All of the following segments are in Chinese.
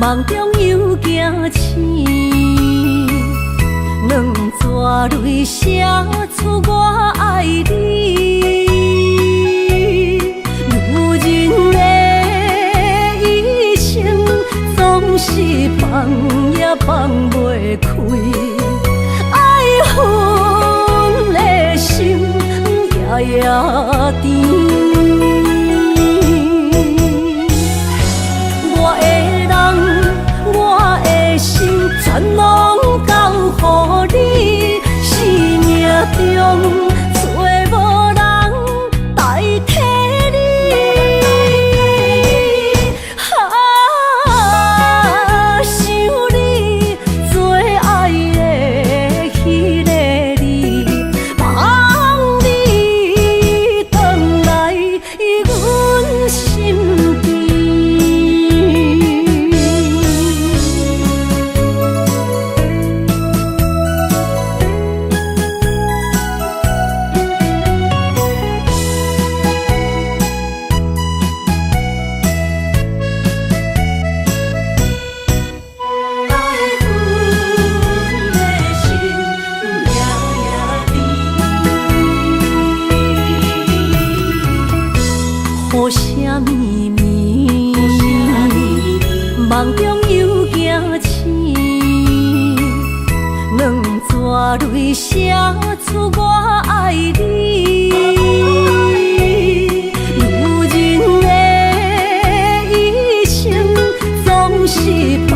梦中又惊醒，两纸泪写出我爱你。如今的一生，总是放也放袂开，爱恨的心夜夜甜。全拢交予你，生命中找无人代替你。想你做爱的迄个你，望你回来阮身边。雨声绵绵，梦中又惊醒，两纸泪写出我爱你。如今的一生，总是放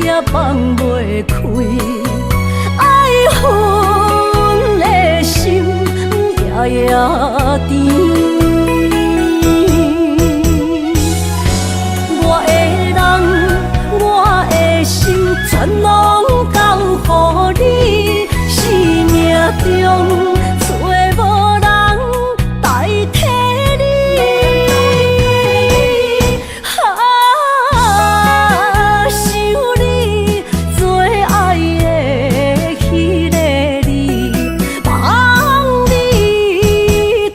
也放袂开，爱恨的心夜夜甜。全拢交予你，生命中找无人代替你。想你做爱的迄个你，望你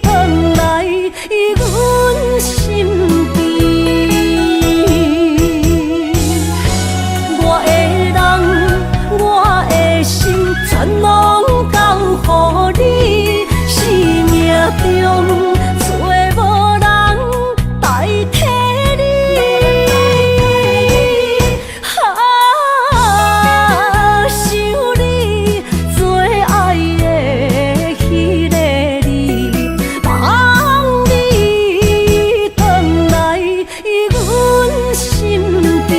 回来阮身边。全拢交予你，生命中找无人代替你。想你做爱的迄个你，望你回来阮身边。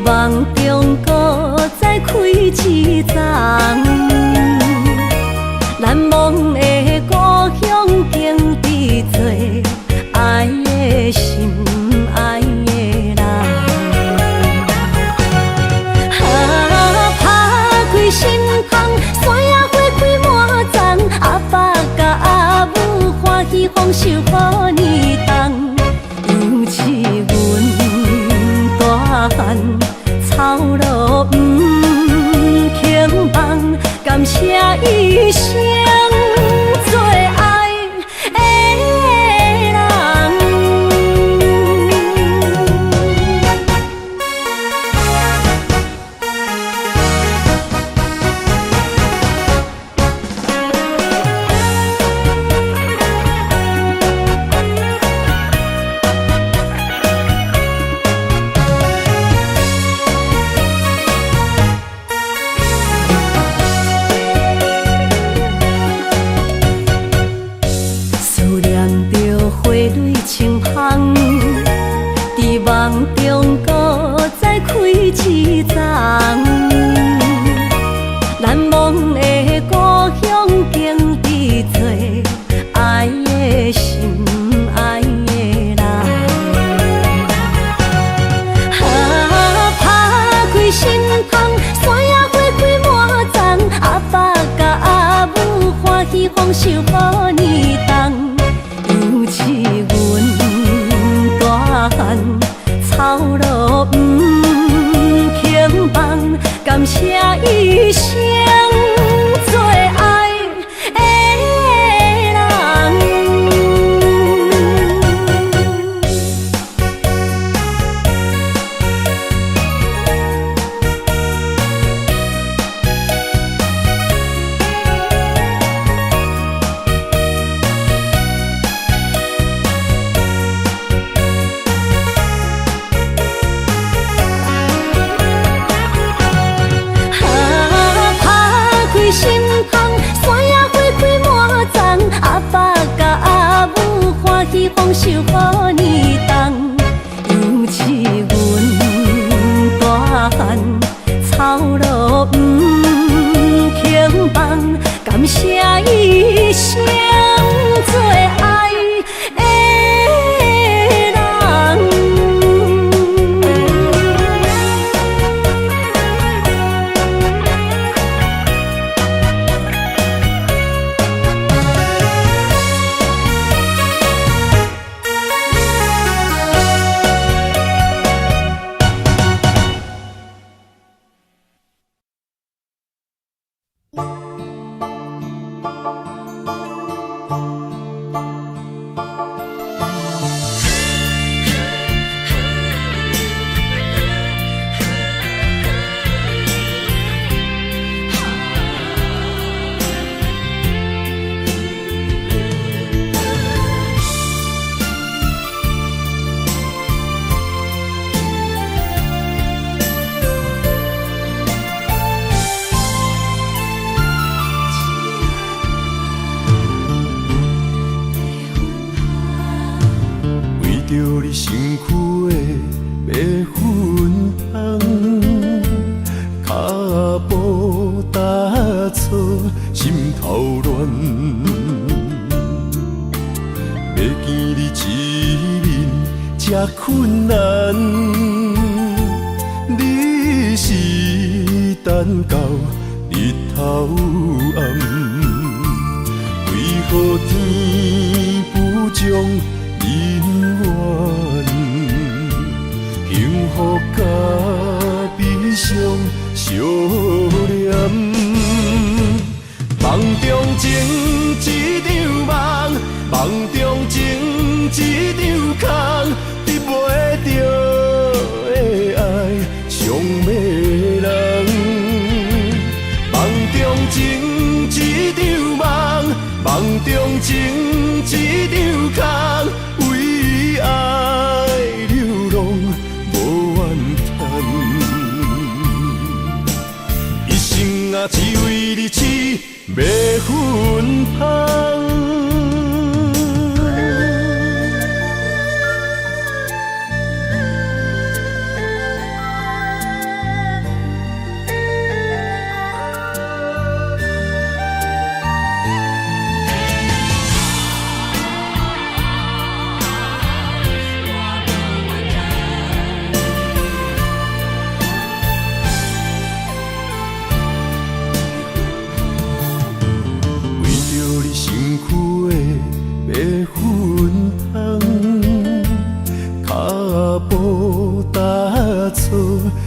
梦中搁再开一丛，难忘的故乡经伫做爱的心爱的人。打开心窗，山野花开满丛，阿爸甲阿母欢喜丰收好年冬，尤其阮大汉。草路不轻放，感谢一生做爱的人。梦中搁再开一丛，难忘的故乡经历做爱的心，爱的人。打开心窗，山野花开满丛，阿爸甲阿母欢喜丰收好年冬，尤是阮大汉草路不轻放，感谢一生做爱的人。心窗，山野花开满丛，阿爸甲阿母欢喜丰收好年冬，尤是阮大汉草路不轻放，感谢一生做爱的人。着你身躯的白粉红，脚步踏错，心头乱。要见你一面这困难，你是等到日头暗，为何天不将？人缘，幸福甲悲伤相连，梦中情一场梦，梦中情一场空，得袂着的爱上迷人。梦中情一场梦，梦中情一场空。为爱流浪无怨叹，一生啊只为你痴白粉香。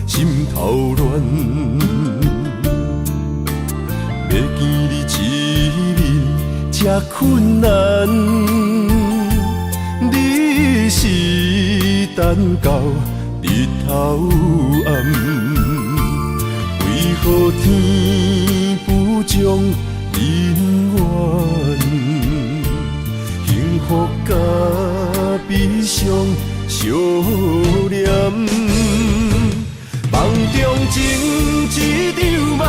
心头乱，要见你一面这困难，你是等到日头暗，为何天不将人缘，幸福甲悲伤相连？梦中情一场梦，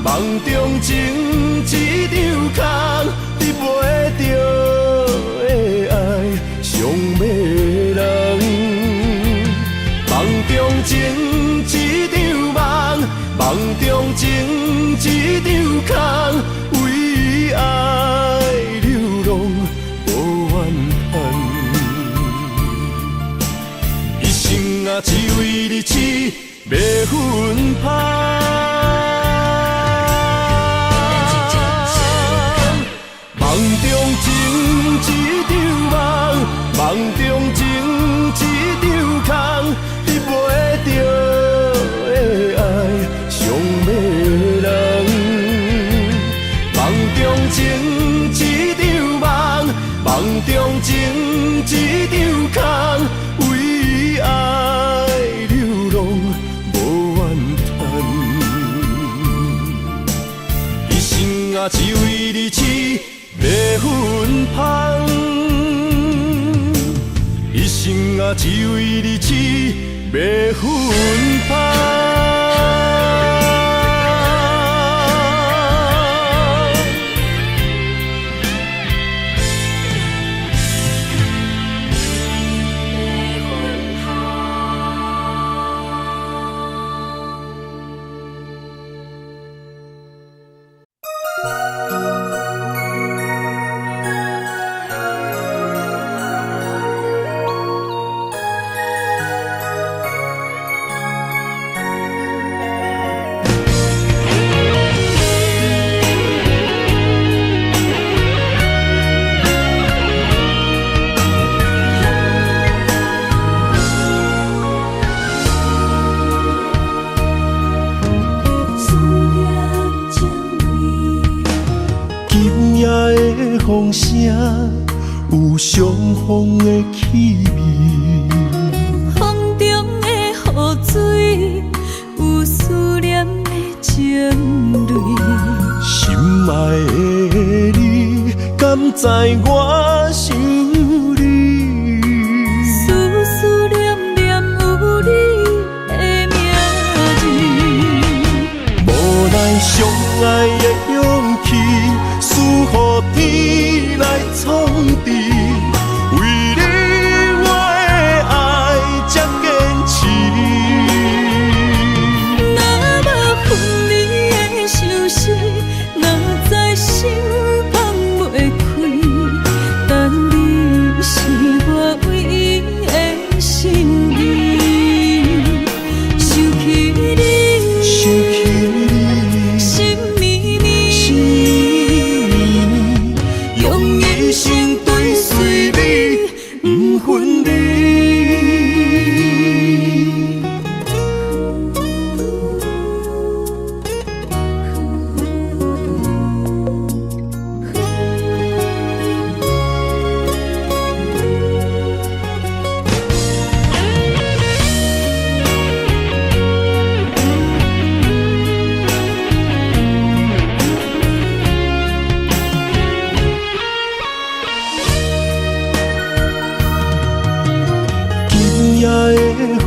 梦中情一场空，得袂着的爱上迷人。空，为爱流浪无怨叹。一生啊，只为你痴，袂分芳。梦中情一场梦，梦中情一场空，你袂着的爱上迷人。梦中情一场梦，梦中情一场空，为爱流浪无怨叹。一生啊，只为你痴。袂分芳，一生啊，只为你痴，袂分芳。风声有相逢的气味，风中的雨水有思念的情泪。心爱的你，敢知我想你？思思念念有你的名字，无奈相爱的勇气，输予天来创治。为你我的爱才坚持。若无分离的相思，若在心放袂开，但你是我唯一的心意。想起你，想起你，心绵绵，心绵绵，用一生追随你，不分离。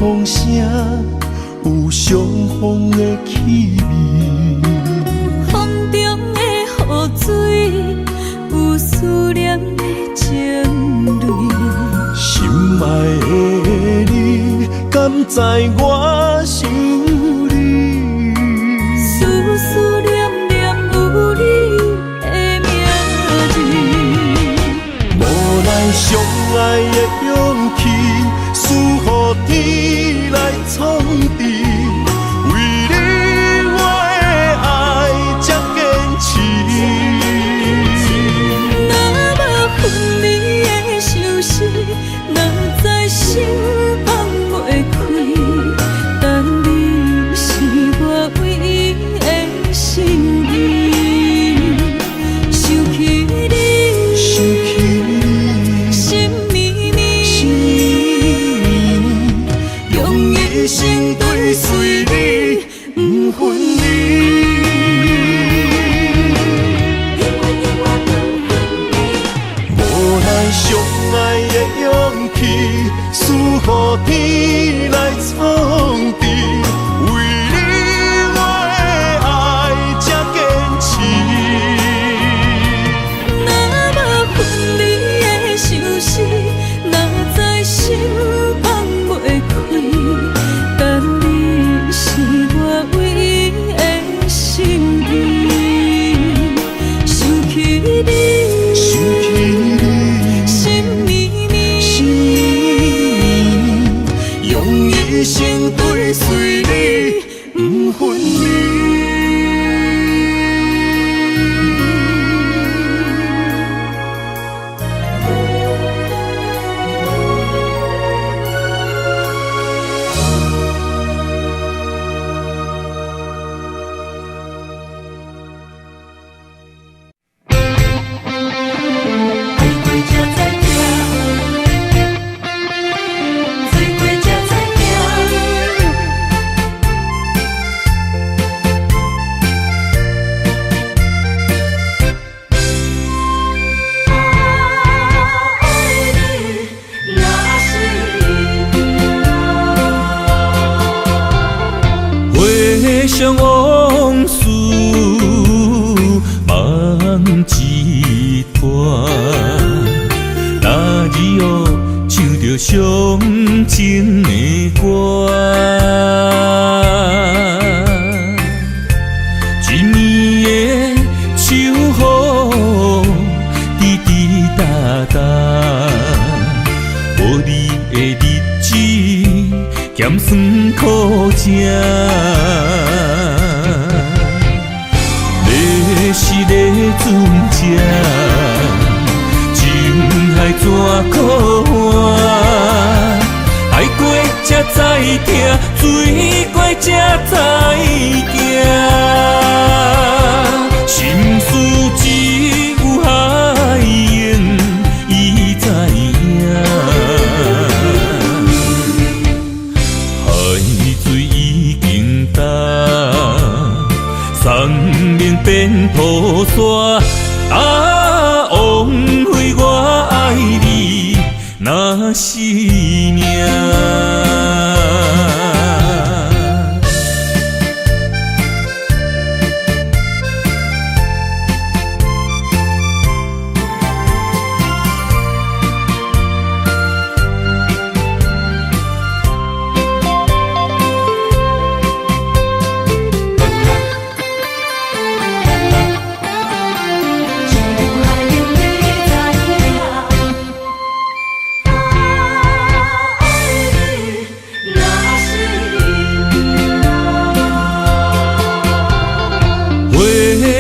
风声有相逢的气味，风中的雨水有思念的情泪。心爱的你，敢知我想你？思思念念有你的名字，无奈相爱的勇气，输予天来创治。为你我的爱才坚持。若无分离的相思，若在心放袂开，但你是我唯一的心意。想起你，想起你，心绵绵，心绵绵，用一生追随你，不分离。相爱的勇气，输予天来创治。为你我的爱才坚持。若无分离的相思，若在心放袂开，但你是我唯一的心意。一生追随你，不分离。想往事梦一团，那日后唱着伤情的歌，一年的秋雨滴滴答答，无你的日子咸酸苦涩。是个船只，情海怎可换？爱过才知疼，水过才知行。心事只有海燕伊知影，海水已经干。送命变雨伞，枉费我爱你那是命。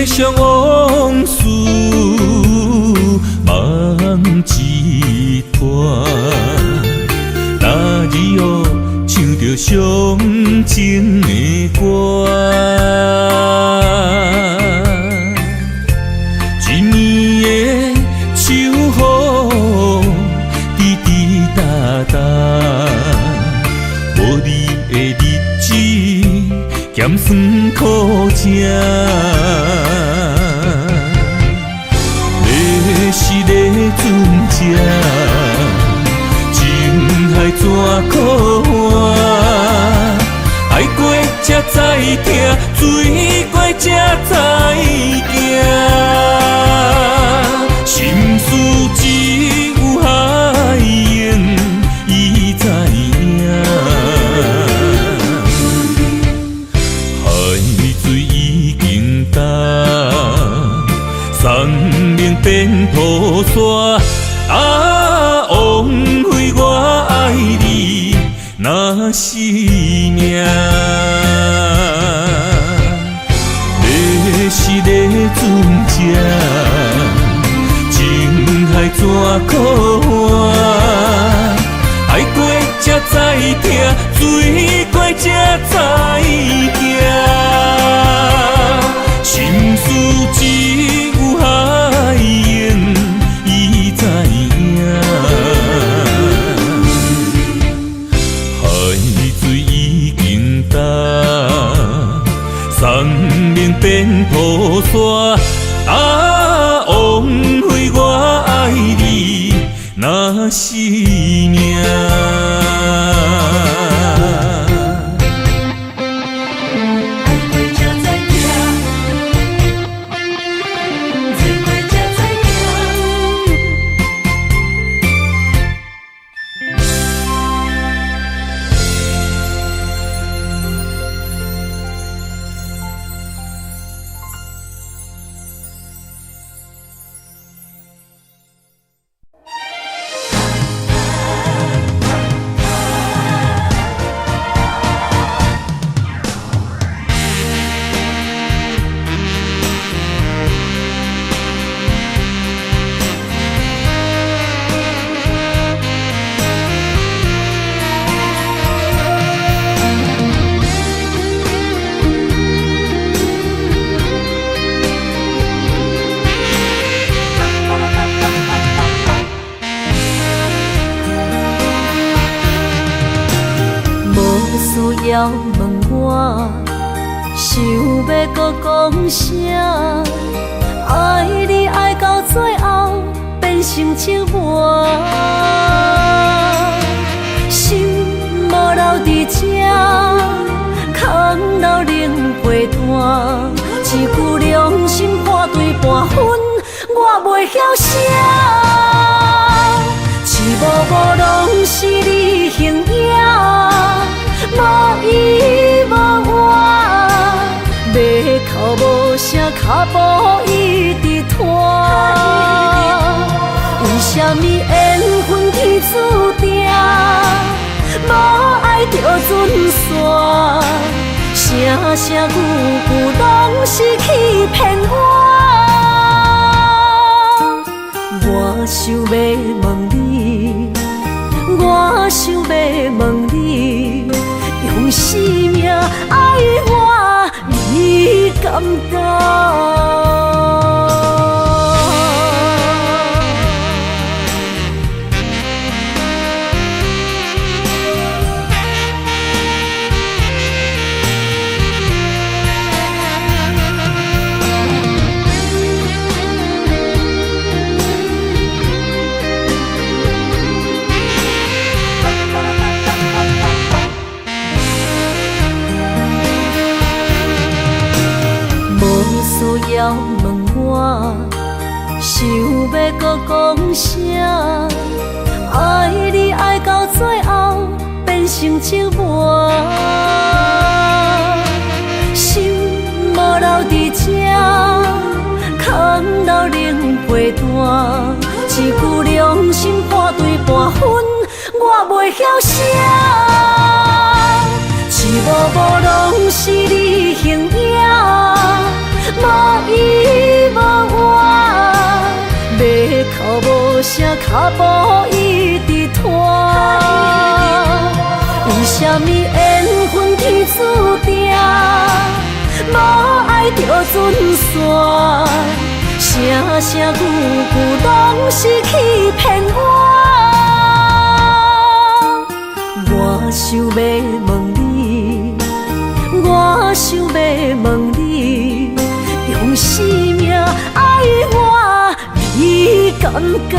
想往事梦一团，那日后唱着伤情的歌，一年的秋雨滴滴答答，无你的日子咸酸苦涩。是个船只，情海怎可换？爱过才知疼，水过才知行。心事只有海燕伊知影，海水已经干。送命变雨伞，枉费我爱你那是命。你是个船只，情海怎可换？爱过才知疼，水过才知行。心事只有海燕伊知影，海水已经干，送命变雨伞，枉费我爱你那是命。要问我，想要搁讲啥？爱你爱到最后变成寂寞，心无留伫这，空留冷陪伴。一句良心半对半分，我袂晓写。一幕幕拢是你形影，无依无我，马口无声，脚步一直拖。为什么缘分天注定，无爱就准线？声声句句拢是欺骗我。我想要问你，我想要问你，用生命爱我，你敢讲？要问我，想要搁讲啥？爱你爱到最后变成寂寞，心无留伫这，空留冷陪伴。一句良心半对半分，我袂晓写。一幕幕拢是你形影，无依无我，马口无声，脚步一直拖。为什么缘分天注定，无爱就准线？声声句句拢是欺骗我。我想要问你，我想要问你，用生命爱我，你敢讲？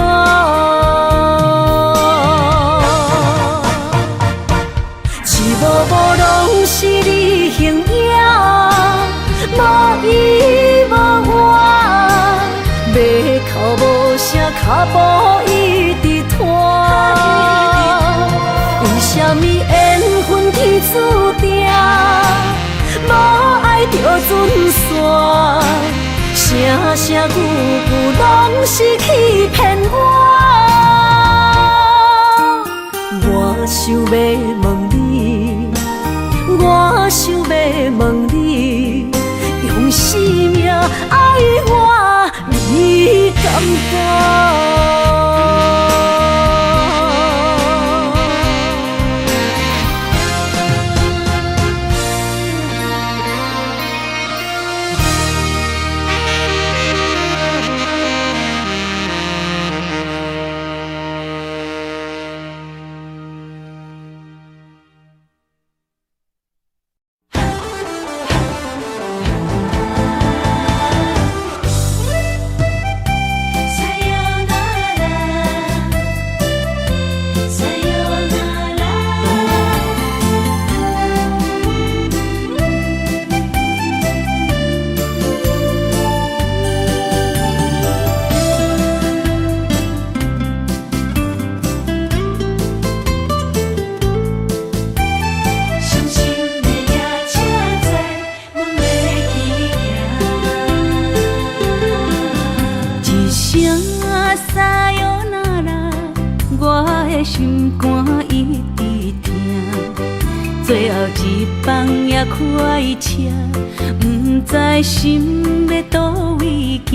一幕幕拢是你形影，无依无我，马口无声，脚步一直拖。为什么缘分天注定，无爱就准线？声声句句拢是欺骗我。我想要问你，我想要问你，用生命爱我，你敢讲？心肝一直疼，最后一放也开车，不知心要倒位行。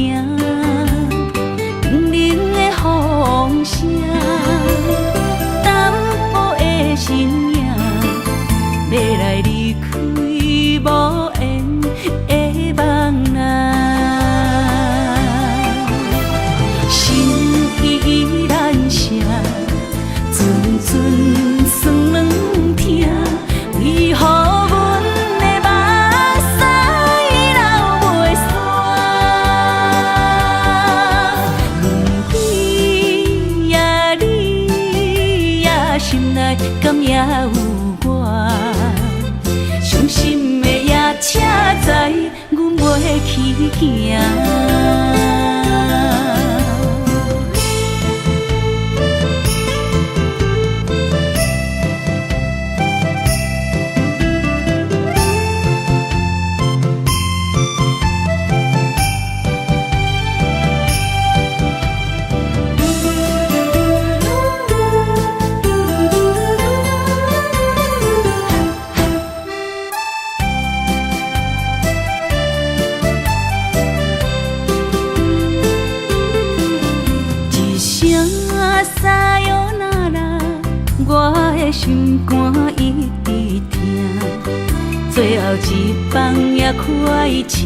冷冷的风声，淡薄的身影，要来离开无缘的梦啊，心依然舍。阵阵酸软疼，为何？我，伤心的夜车载，阮袂去行。心肝一直疼，最后一放也开车，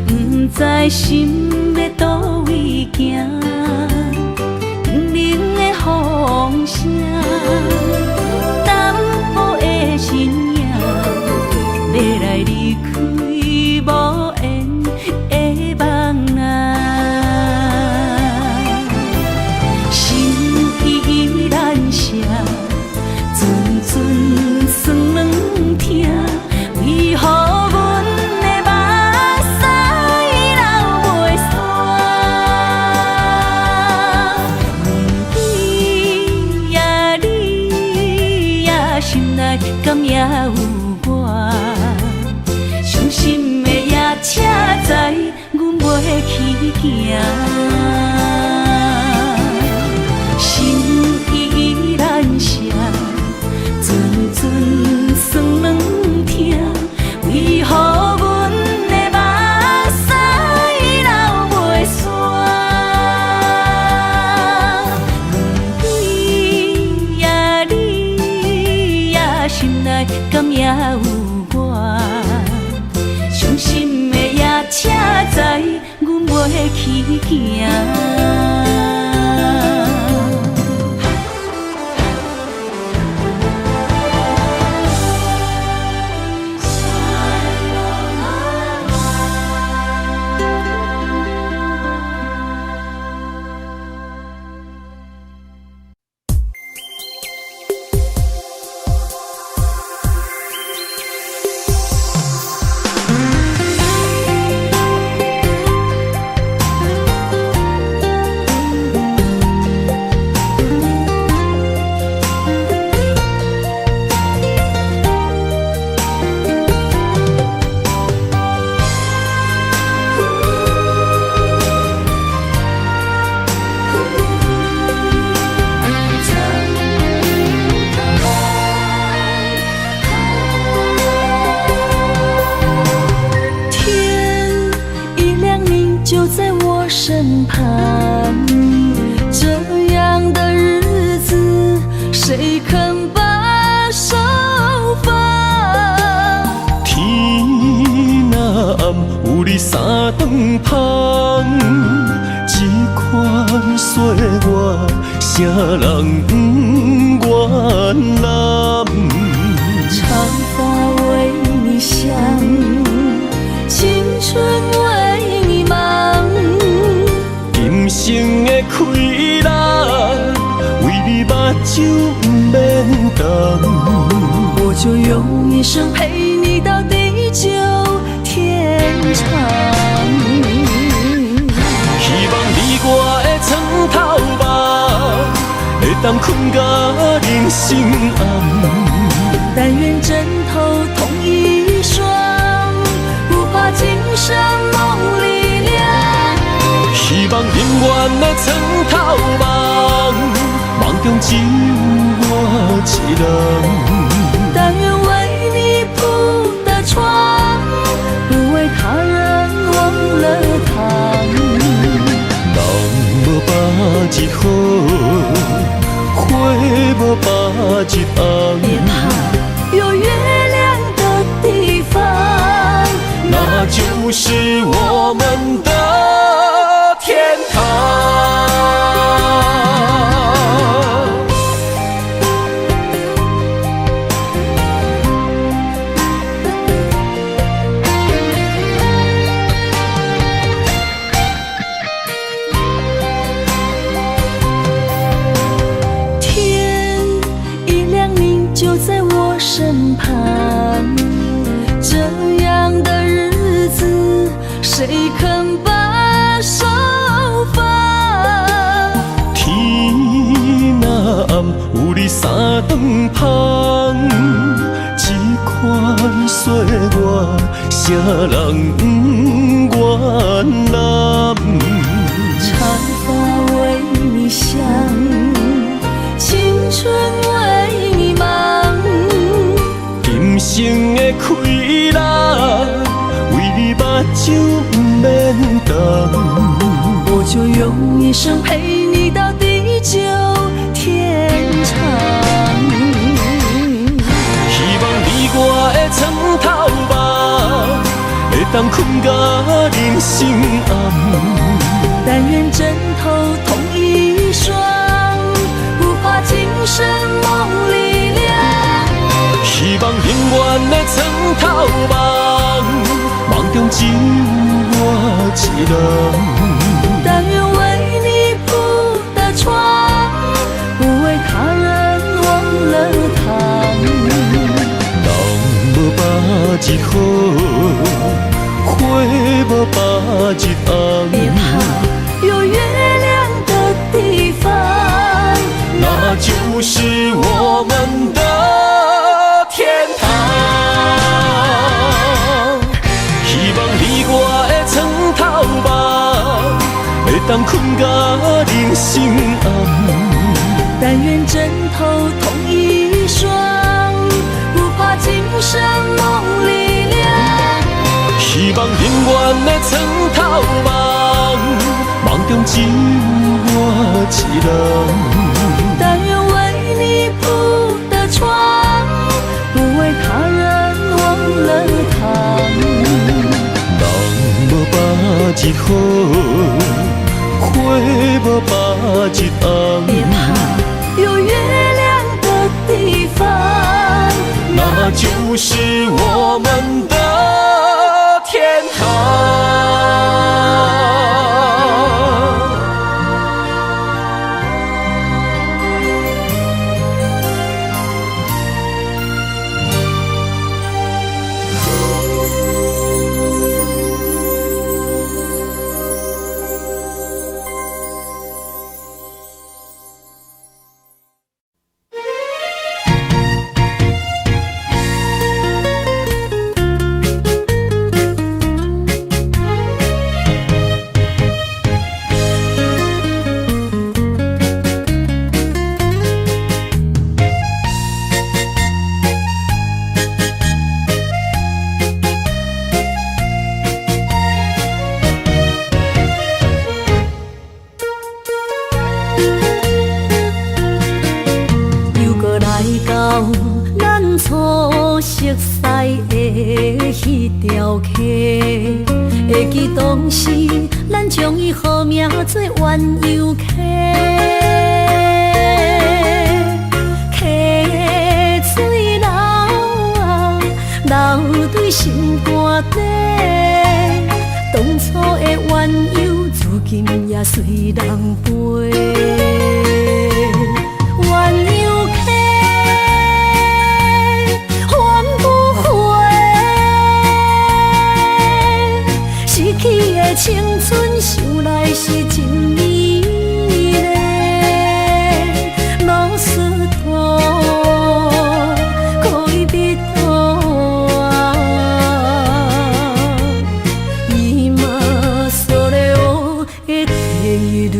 不知心要倒位行。冷冷的风声，淡薄的身影，要来离开无缘的梦啊，心依然舍。阵酸软疼，为何阮的目屎流袂煞？阮对你呀，心内敢也有我？伤心的夜车载，阮袂去行。心依然舍。阵酸软疼，为何阮的目屎流袂煞？阮对呀你呀，心内敢也有我？伤心的夜车载，阮袂去行。身旁，这样的日子，谁肯把手放？天若暗，有你三顿香，这款岁月，啥人不愿揽？长发为你香，青春为你忙。今生的快乐，为你目睭不免干。我就用一生陪你到地久天长。希望你我的床头梦，会当困甲人生暗。但愿枕头同一双，不怕今生梦里凉。希望永远的床头梦，梦中只有我一人。但愿为你铺的床，不为他人忘了躺。人无百日好，花无百日红。别怕，有月亮的地方，那就是我们的天堂。天一亮，你就在我我身旁。这样的日子，谁肯把手放？天若暗，有你三顿芳，这款岁月，谁人不愿揽？长发为你香，青春为你忙。今生的快乐，为你目睭不免干。我就用一生陪你到地久天长。希望你我的床头梦，会当困甲人生暗。但愿枕头同一双，不怕今生梦里凉。希望永远的床头梦，梦中只有我一人。但愿为你铺的床，不为他人忘了躺。人无百日好，花无百日红。别怕有月亮的地方，那就是我们的天堂。希望你我的床头梦，会当困甲人生暗。但愿枕头同一双，不怕今生梦里凉。希望永远的床头梦，梦中只有我一人。但愿为你铺的床，不为他人忘了躺。人无百日好，花无百日红。别怕有月亮的地方，那就是我们的天堂。初熟悉的迄条溪，会记当时咱将伊号名做鸳鸯溪。溪水流啊，流对心肝底。当初的鸳鸯，如今也随人飞。鸳鸯溪。青春想来是真美丽，老师徒可以比途啊，伊嘛所了的地路。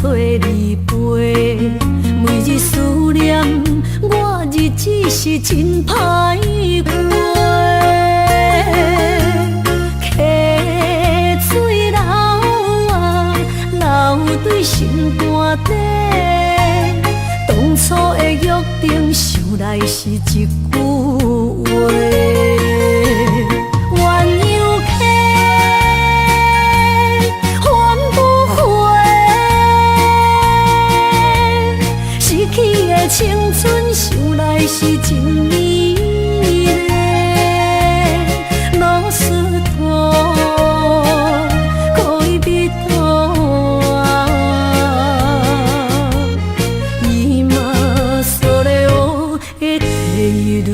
找你陪，每日思念，我日子是真歹过。溪水流啊，对心肝底。当初的约定，想来是一句话。鸳鸯客，还不回。失去的青春，想来是真美丽。老师徒，可以比多今それを得ている。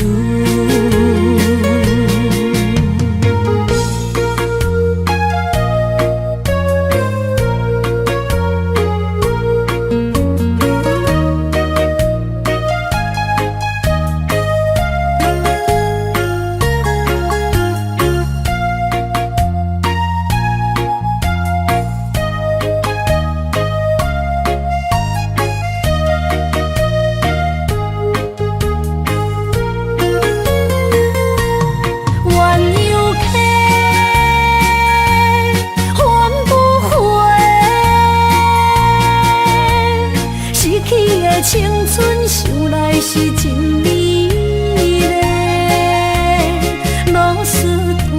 青春想来是真美丽，老师徒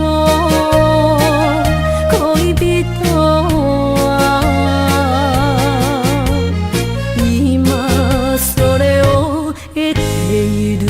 可以比多今それを得ている。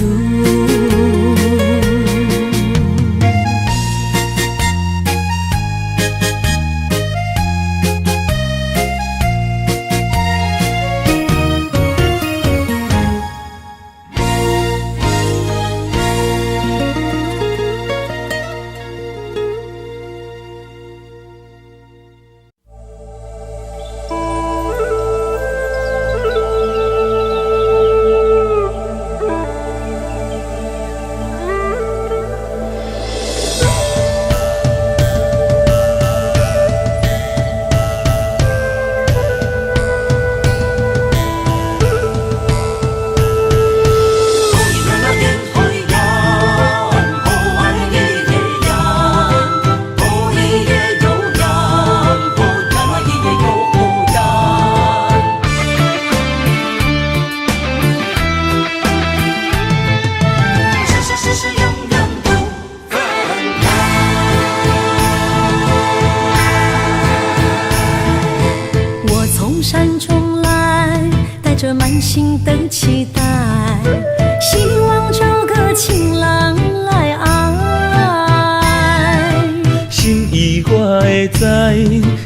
山中来，带着满心的期待，希望找个情郎来爱。心意我会知，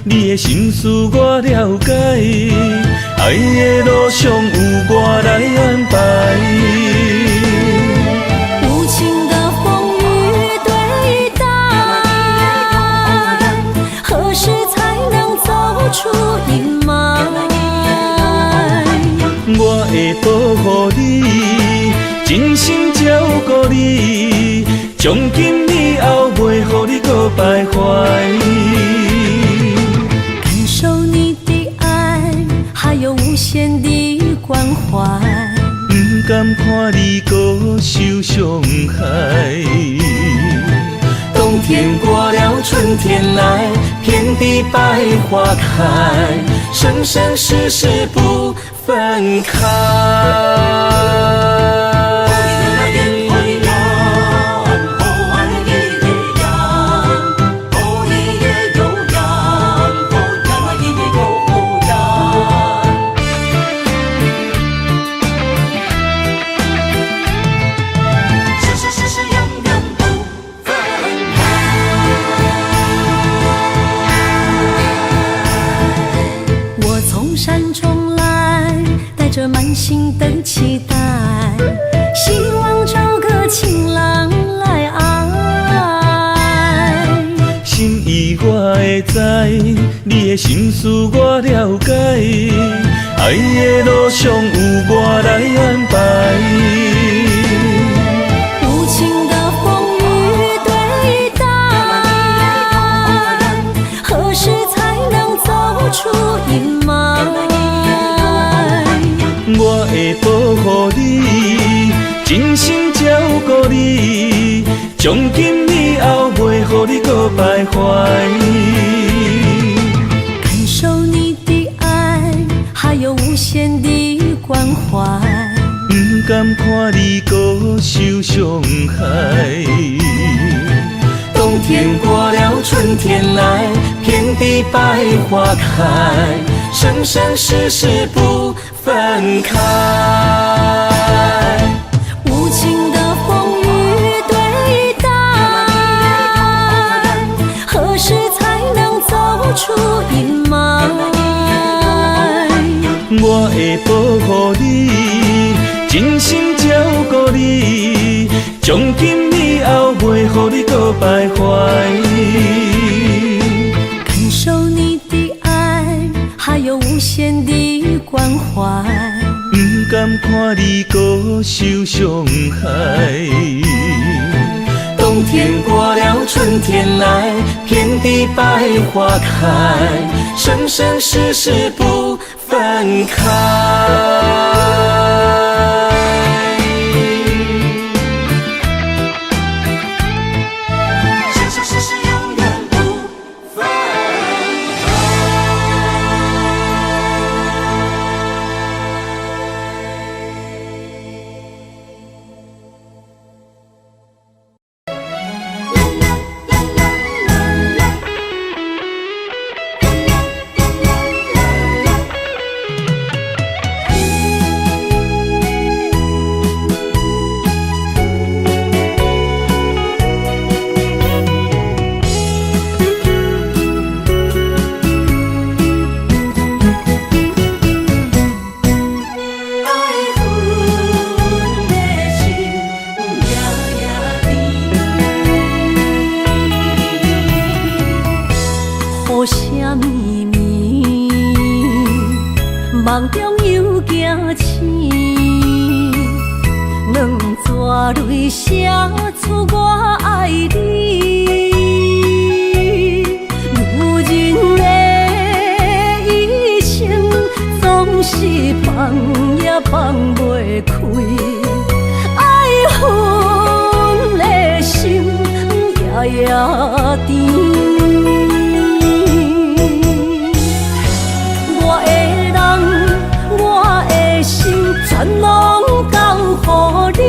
你的心思我了解，爱的路上有我来安排。无情的风雨对待，何时才能走出阴霾？我会保护你，真心照顾你，从今以后袂予你搁徘徊。感受你的爱，还有无限的关怀，不甘看你搁受伤害。冬天过了，春天来，遍地百花开，生生世世不分开。山中来，带着满心的期待，希望找个情郎来爱。心意我会知，你的心思我了解，爱的路上有我来安排。无情的风雨对待，何时才能走出阴霾？我会保护你，真心照顾你，从今以后袂予你搁徘徊。感受你的爱，怀。不甘看你搁受伤害。冬天过了，春天来，遍地百花开，生生世世不分开。无情的风雨对待，何时才能走出阴霾？我会保护你，真心照顾你，从今以后袂予你搁徘徊。感受你的爱，还有无限的关怀。不甘看你搁受伤害。冬天过了，春天来，遍地百花开，生生世世不分开。梦中又惊醒，两纸泪写出我爱你。女人的一生总是放也放袂开，爱恨的心夜夜甜。全拢交予你，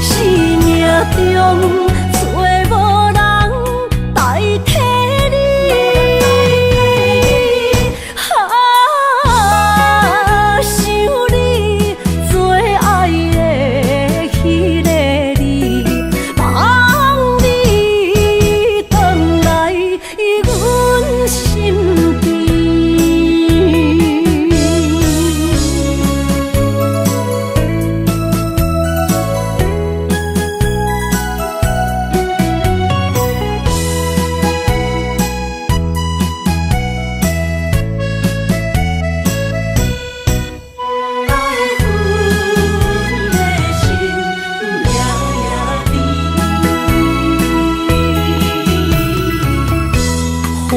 生命中找无人代替你。想你最爱的迄个你，望你回来阮身边。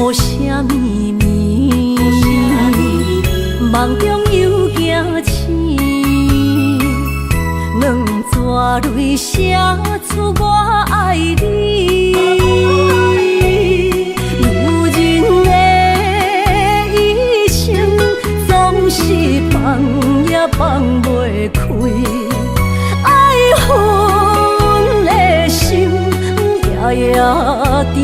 雨声绵绵，梦中又惊醒，两纸泪写出我爱你。女人的一生总是放也放袂开，爱恨的心夜夜甜。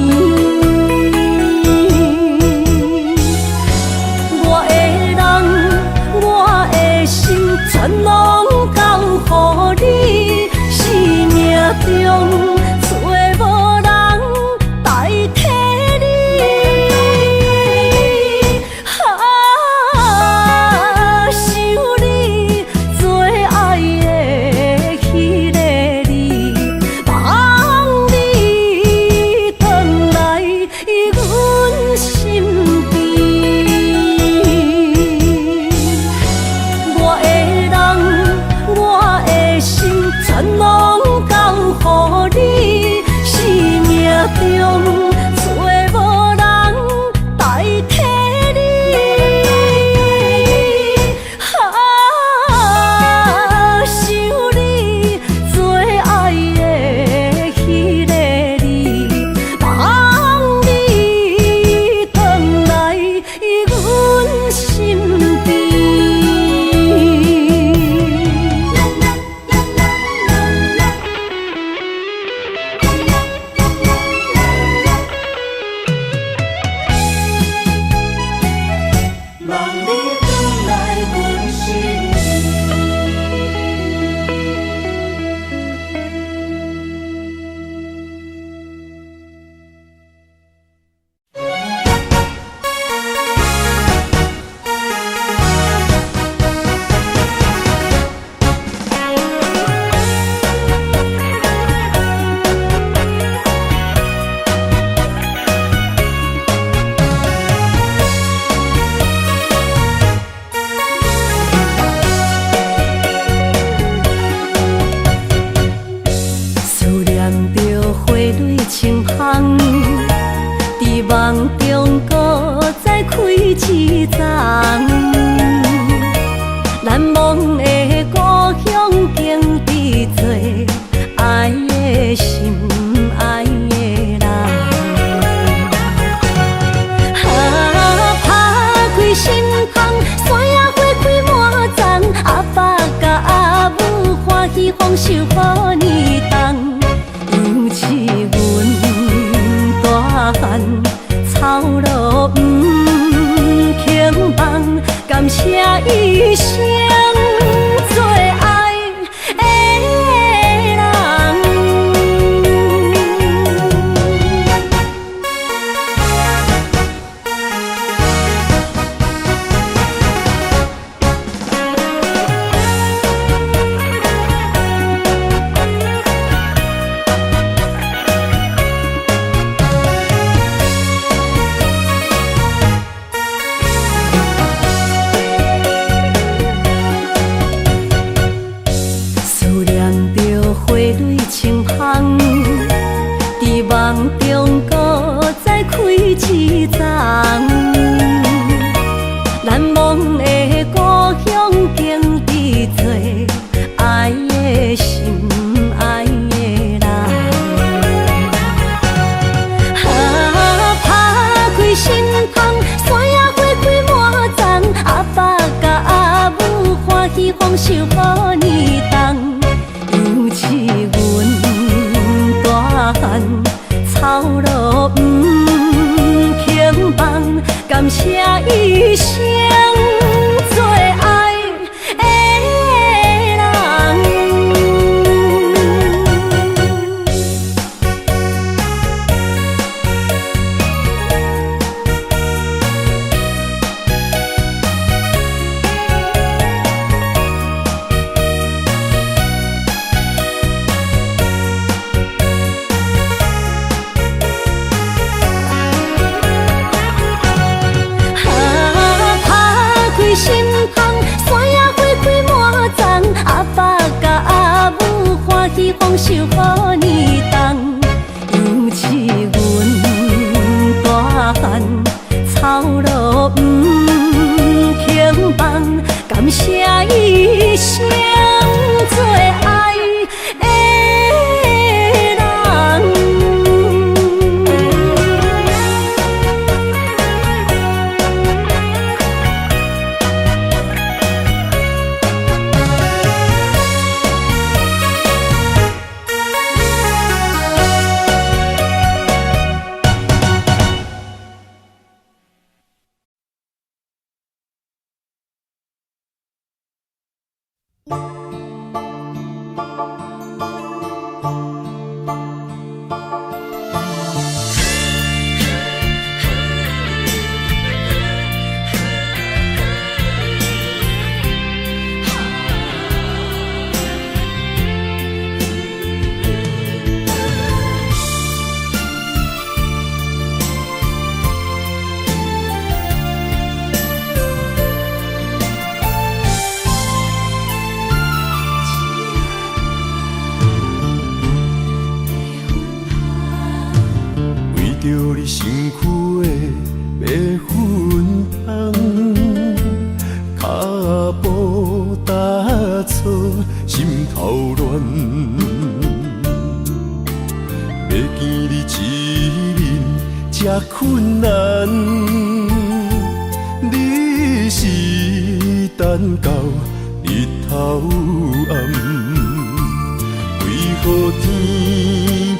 全拢交予你，生命中找无人代替你。想你最爱的迄个你，望你回来阮身边。我的人。转来关心你。思念着花蕊清香，伫梦中搁再开一丛。难忘的故乡，经伫做爱的心，爱的人。打开心窗，山野花开满丛，阿爸甲阿母欢喜丰收好年冬。尤是阮大汉草路轻梦，感谢一生做爱的人。思念着花蕊清香，伫梦中搁再开一丛。难忘的故乡，经伫做爱的心，爱的人。打开心窗，山野花开满丛，阿爸甲阿母欢喜丰收好年冬。尤是阮大汉草路轻梦，感谢一生做爱的人。心窗，山野花开满丛，阿爸甲阿母欢喜丰收好年冬。尤是阮大汉草路轻梦，感谢一生做爱的人。着你身躯的白粉红，脚步踏错，心头乱。要见你一面这困难，你是等到日头暗，为何天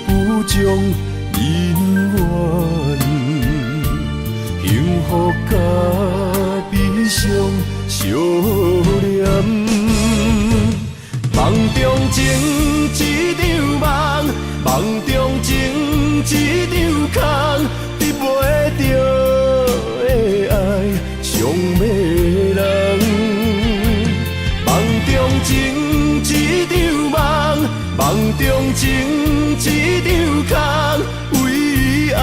不将人缘幸福甲美上相念。梦中情一场梦，梦中情一场空，得袂着的爱上迷人。梦中情一场梦，梦中情一场空，为爱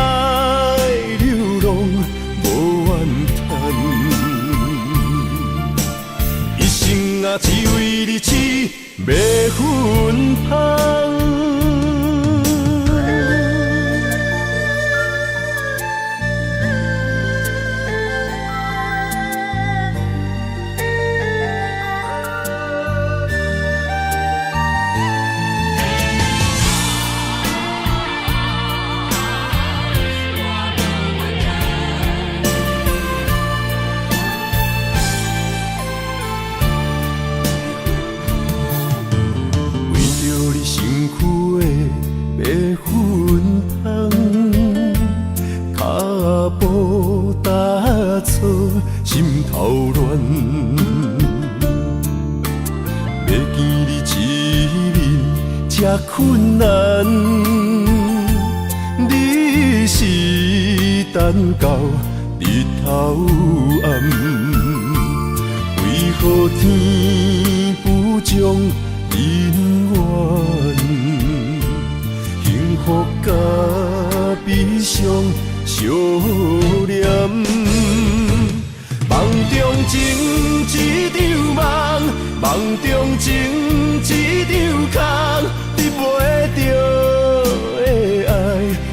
流浪无怨叹。一生啊，只为你痴，袂分芳。心头乱，要见你一面这困难，你是等到日头暗，为何天不将人怨？幸福甲悲伤相连。梦中情一场梦，梦中情一场空，得袂着的爱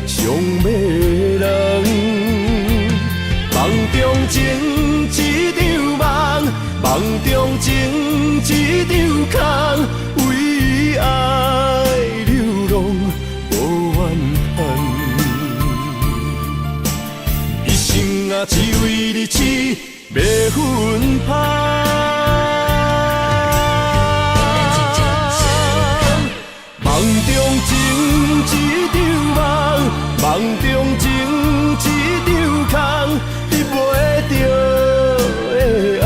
上迷人。梦中情一场梦，梦中情一场空，为爱流浪无怨叹。一生啊，只为你痴，袂分芳。梦中情一场梦，梦中情一场空，得袂着的爱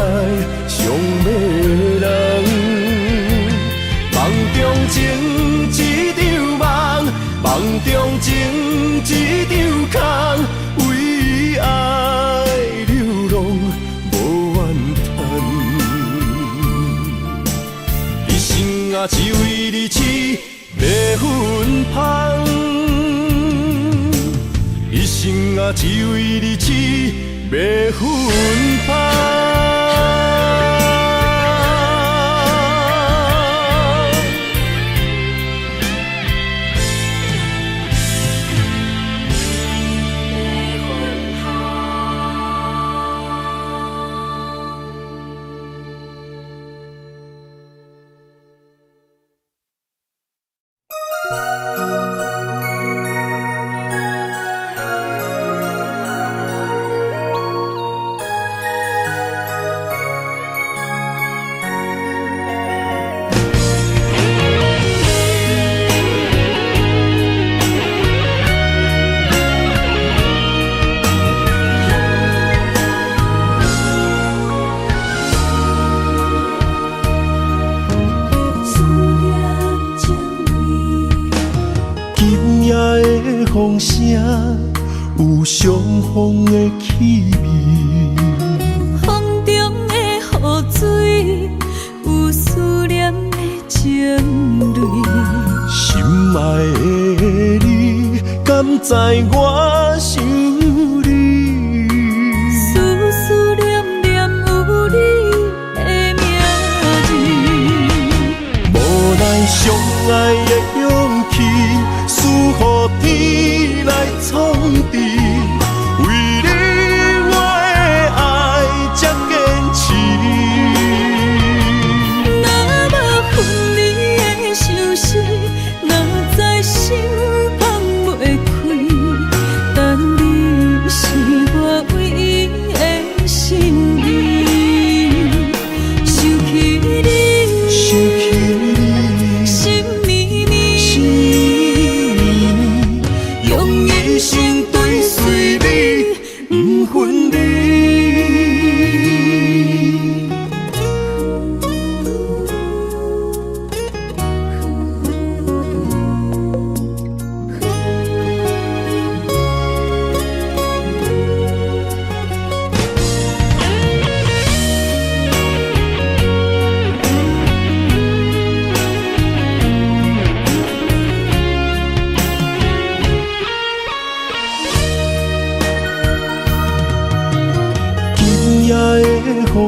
上迷人。梦中情一场梦，梦中情一场空，为爱流浪无怨叹。一生啊，只为你痴，袂分芳。一生啊，只为你痴，袂分芳。风声有相逢的气味，风中的雨水有思念的情泪。心爱的你，敢知我想你？思念念有你的名字，无奈相爱的勇气，输予天来创治。为你我的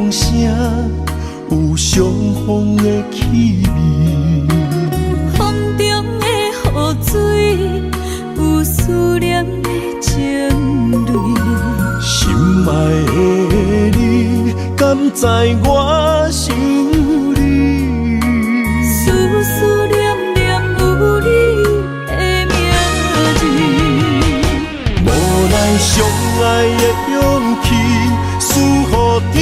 风声，有相逢的气味。风中的雨水，有思念的情泪。心爱的你，敢知我想你？思思念念有你的名字。无奈相爱的勇气，输予天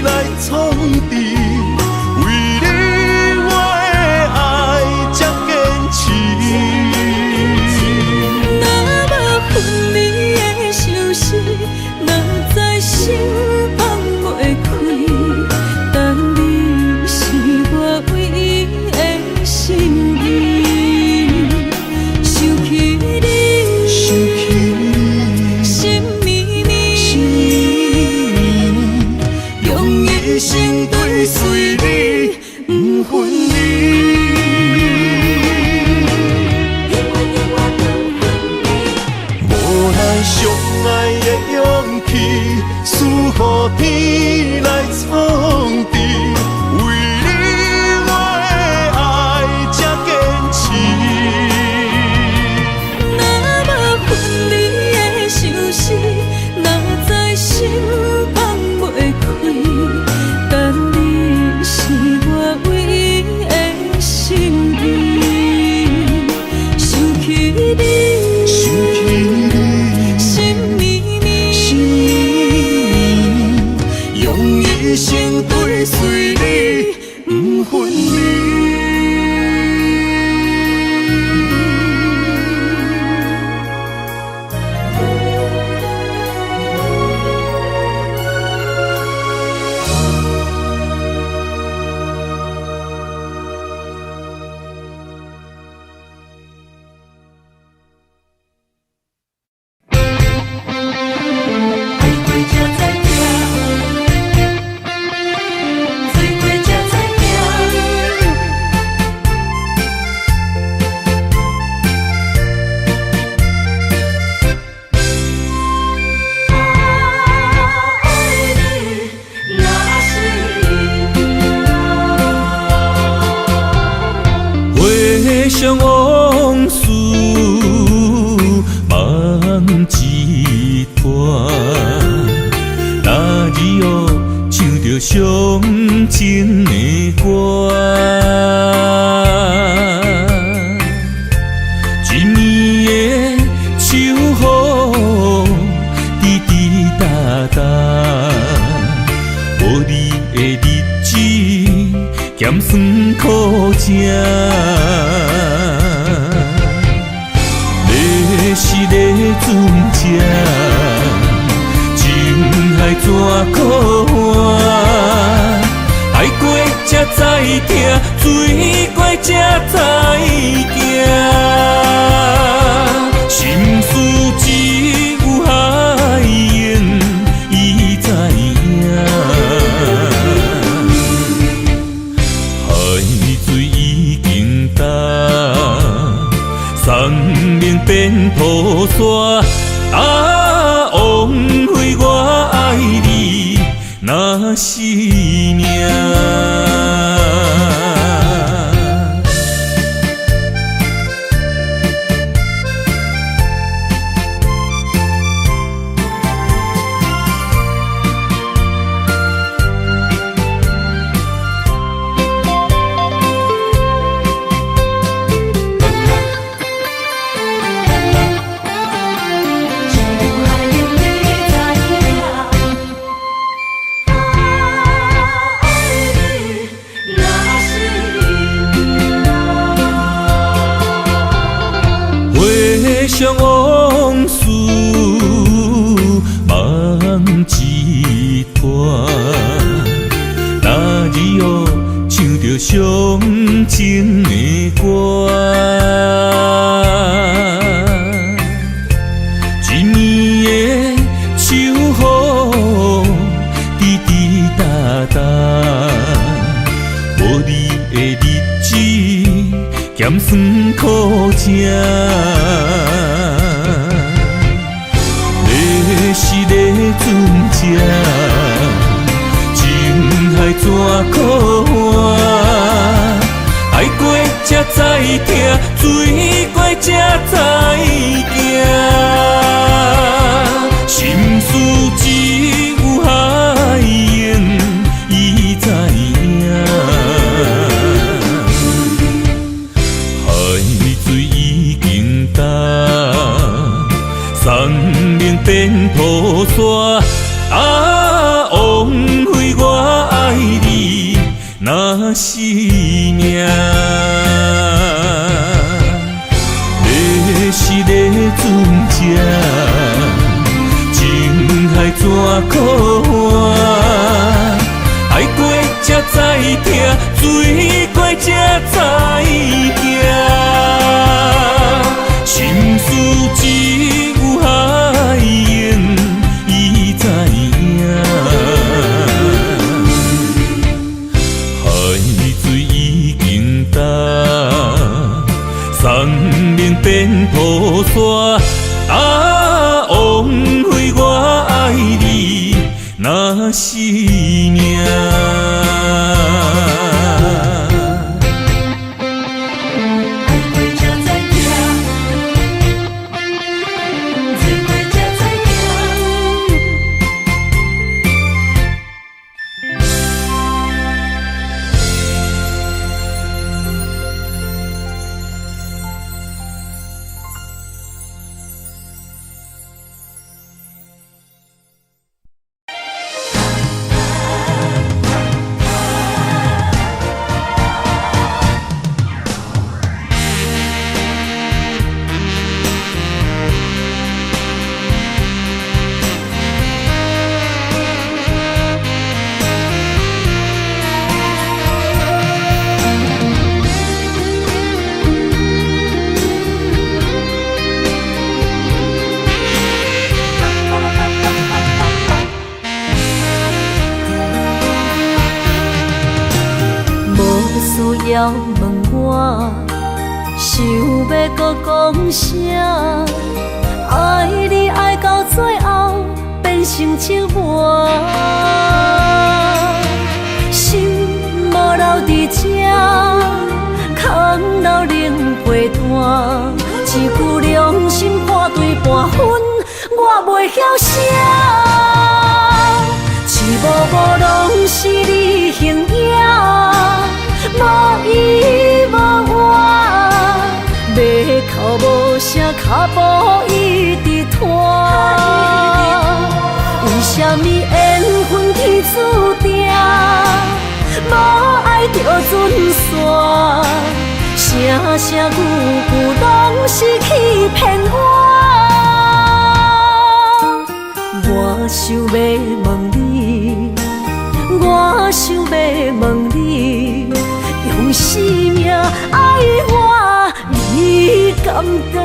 来创治。为你我的爱才坚持。若无分离的相思，若在心放袂开。但你是我唯一的心意，想起你，心绵绵，用一生追随你，不分离。无奈相爱的勇气，输予天来创治。为你我的爱才坚持。若无分离的相思，若在心放袂开。但你是我唯一的心意，想起你，心绵绵，用一生追随你，不分离。回想往事梦一段，那日后唱着伤情的歌，一年的秋雨滴滴答答，无你的日子咸酸苦涩。要是个船只，情海怎可换？海过才知疼，水过才知行。心事只有海燕伊知影。海水已经干，送命变雨伞，枉费我爱你那是命。回想往事梦一段，那日后唱着伤情的歌，一年的秋雨滴滴答答，无你的日子咸酸苦涩。要是个船只，情海怎可换？爱过才知疼，水过才知行。心事只有海燕伊知影。海水已经干，山明变土沙。啊，枉费我爱你若是命。要是咧船只，情海怎可换？爱过才知疼，水过才知行。心事只有海燕伊知影。海水已经干，山明变土沙。啊，枉费我爱你若是命。需要问我，想要搁讲啥？爱你爱到最后变成寂寞，心无留伫这，空留冷陪伴。一句良心半对半分，我袂晓写。一幕幕拢是你形影。无依无我，要哭无声，脚步一直拖。为什么缘分天注定，无爱就准线？声声句句拢是欺骗我。我想要问你，我想要问你。用生命爱我，你敢当？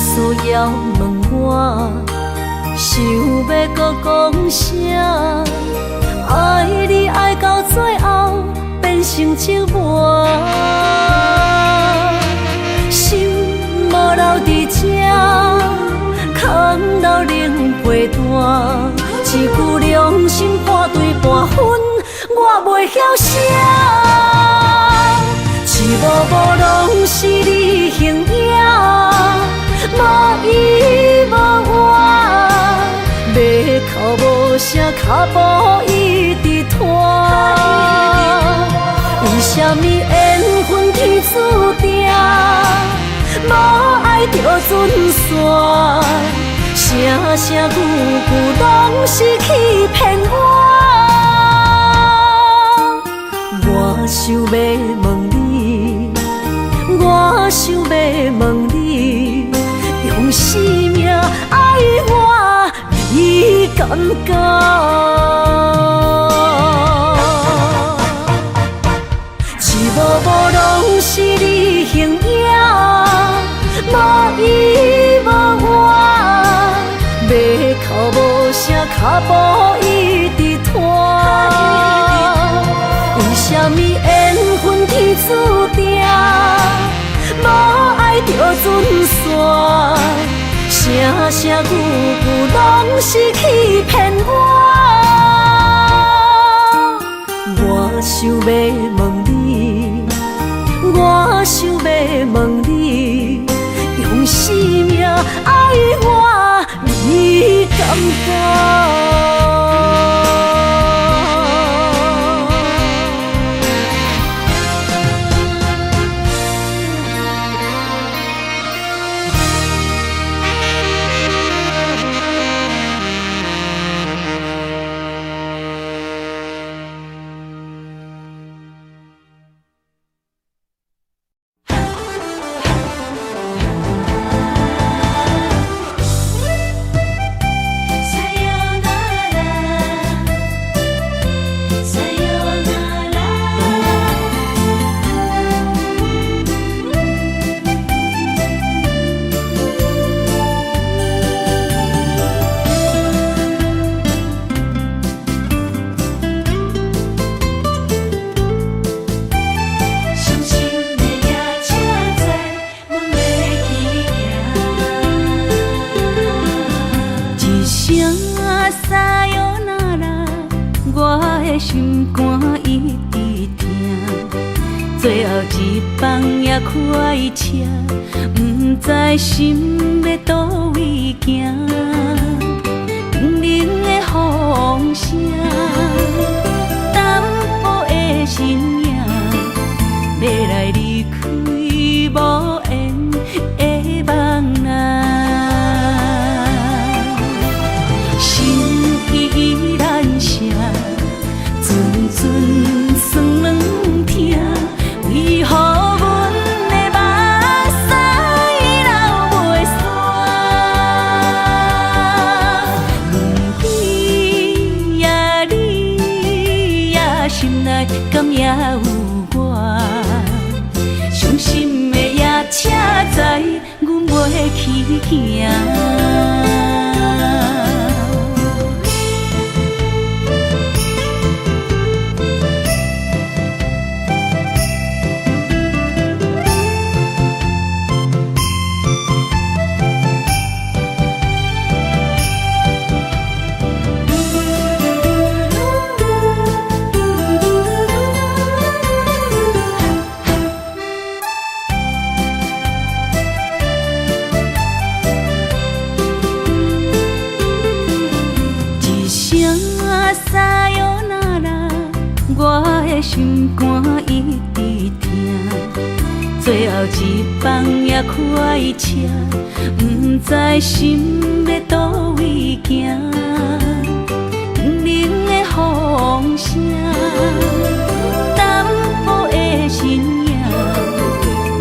需要问我，想要搁讲啥？爱你爱到最后变成寂寞，心无留伫这，空留冷陪伴。一句良心半对半分，我袂晓写。一幕幕拢是你形影。无依无我，要哭无声，脚步一直拖。为什么缘分天注定，无爱就准线？声声句句拢是欺骗我。我想要问你，我想要问你。用生命爱我，你敢讲？形影，无伊无我，要哭无声，脚步一直拖。为什么缘分天注定，无爱就准线？声声句句拢是欺骗我。我想要问你，我想要问你，用生命爱我，你敢敢？心肝一直疼，最后一放也开车，不知心要倒位行。冷冷的风声，淡薄的身影，要来离开无缘的梦啊，心依然舍。阵酸软疼，为何阮的目屎流袂煞？轮回呀，你呀，心内敢也有我？伤心的夜车载，阮袂去行。心肝一直疼，最后一放也开车，不知心要倒位行。冷冷的风声，淡薄的身影，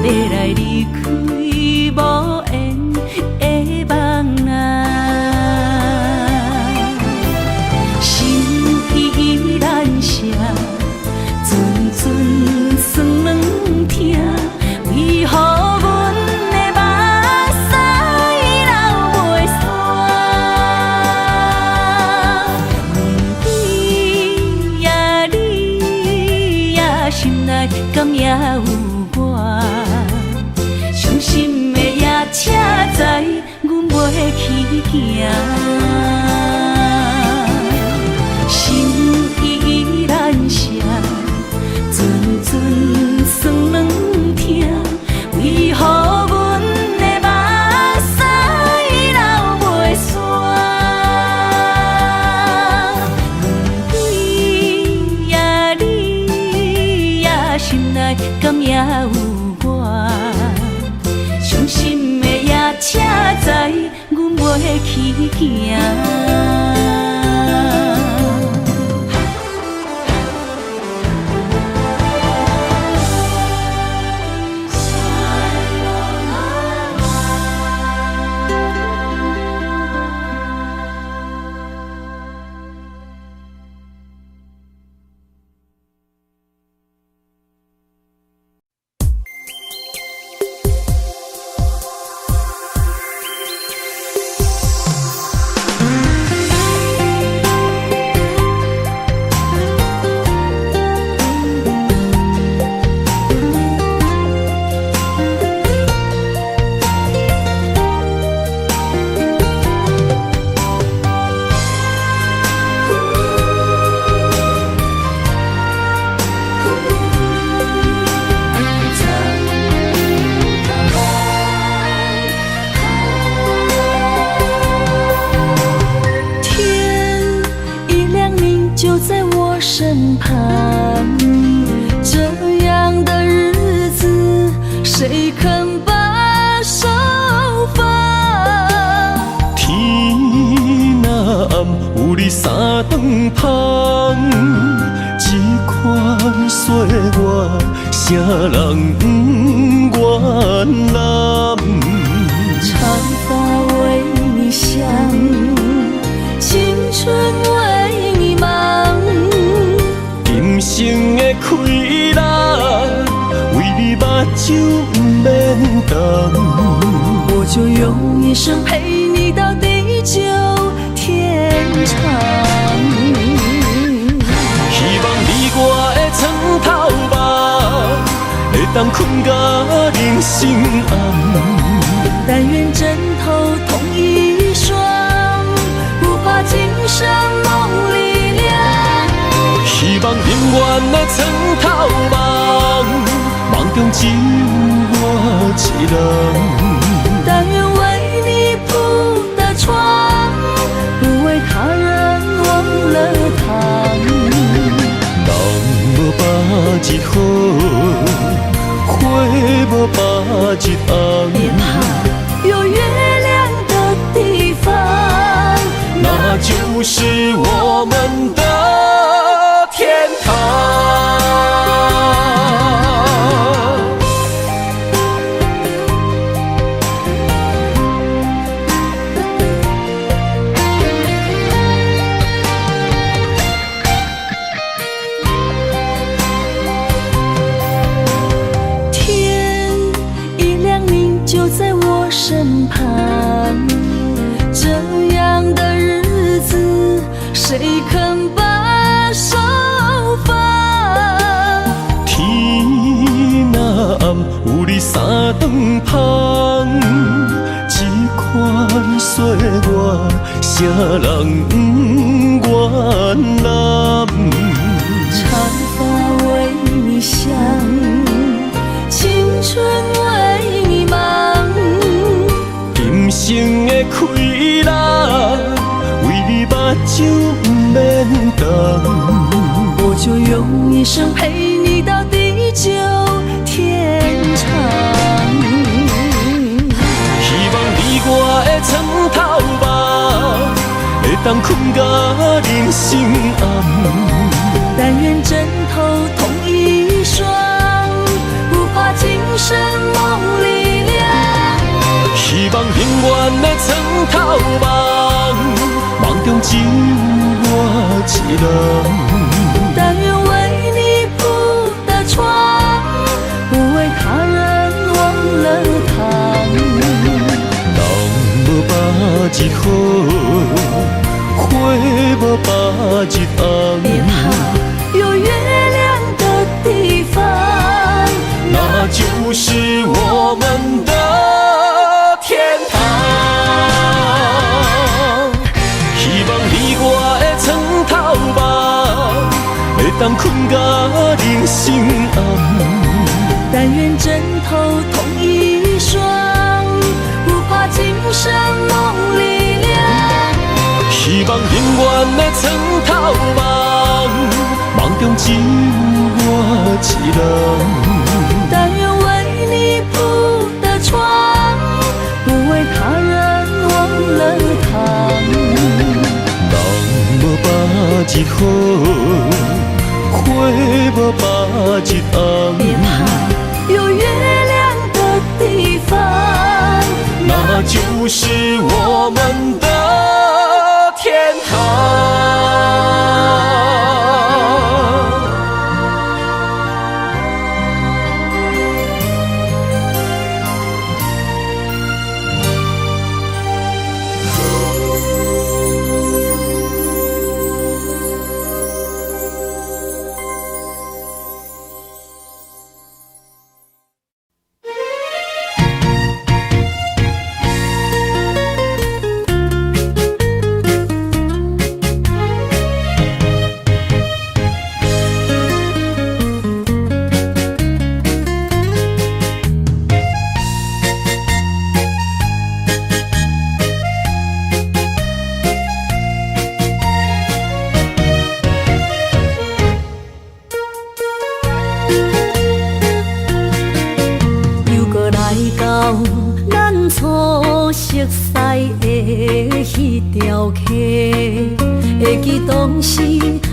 要来离开无缘的梦啊，心依然舍。阵酸软疼，为何阮的目屎流袂煞？轮回呀，你呀，心内敢也有我？伤心的夜车载，阮袂去行。心依然舍。阵酸软疼，为何阮的目屎流袂煞？轮回呀，你呀，心内敢也有我？伤心的夜车载，阮袂去行。顿芳，这款岁月，啥人不愿揽？长发为你香，青春为你忙。今生的快乐，为你目睭不免干。我就用一生陪你到地久天长。希望你我的床头梦，会当困甲人生暗。但愿枕头同一双，不怕今生梦里凉。希望永远的床头梦，梦中只有我一人。但愿为你铺的床，不为他人忘了躺。人无百日好，花无百日红。别怕，有月亮的地方，那就是我们的天堂。天一亮，你就在我身旁。这样的日子，谁肯把手放？天若暗，有你三顿芳，这款岁月，啥人不愿揽？长发为你香，青春为你忙。今生的快乐，为你目睭不免干。我就用一生陪你到地久天长。希望你我的床头梦，会当困甲人生暗。但愿枕头同一双，不怕今生梦里凉。希望永远的床头梦，梦中只有我一人。但愿为你铺的床，不为他人忘了躺。人无百日好，花无百日红。别怕，有月亮的地方，那就是我们的天堂。希望你我的床头梦，会当困甲人生暗。但愿枕头同一双，不怕今生梦里凉。希望永远的床头梦，梦中只有我一人。但愿为你铺的床，不为他人忘了躺。人无百日好，花无百日红。别怕，有月亮的地方，那就是我们的天堂。熟悉的迄条溪，会记当时，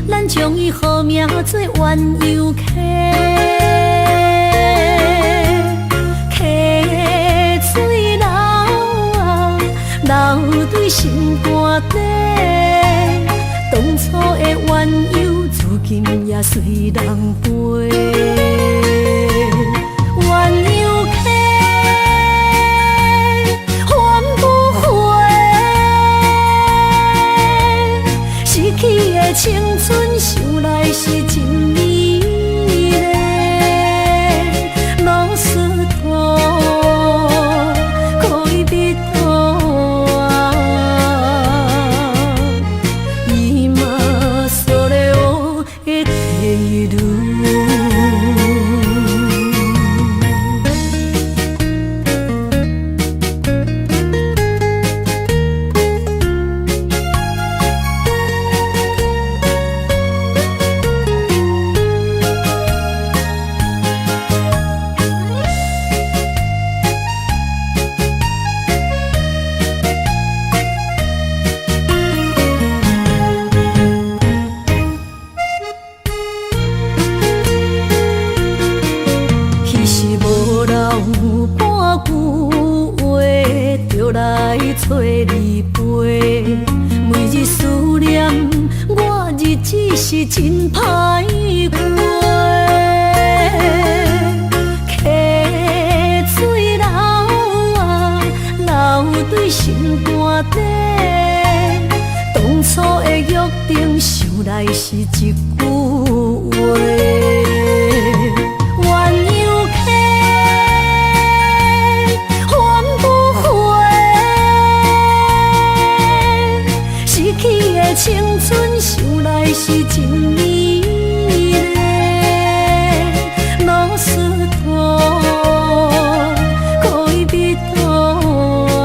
咱将伊号名做鸳鸯溪，溪水流啊，流对心肝底。当初的鸳鸯，至今也随人陪。鸳鸯溪，换不回。失去的青春，想来是真美丽。老师徒，可以比途啊，伊嘛所了的地路。找你陪，每日思念，我日子是真歹过。溪水流啊，流对心肝底。当初的约定，想来是一句话。鸳鸯溪。青春想来是真美丽，老师徒可以比途啊，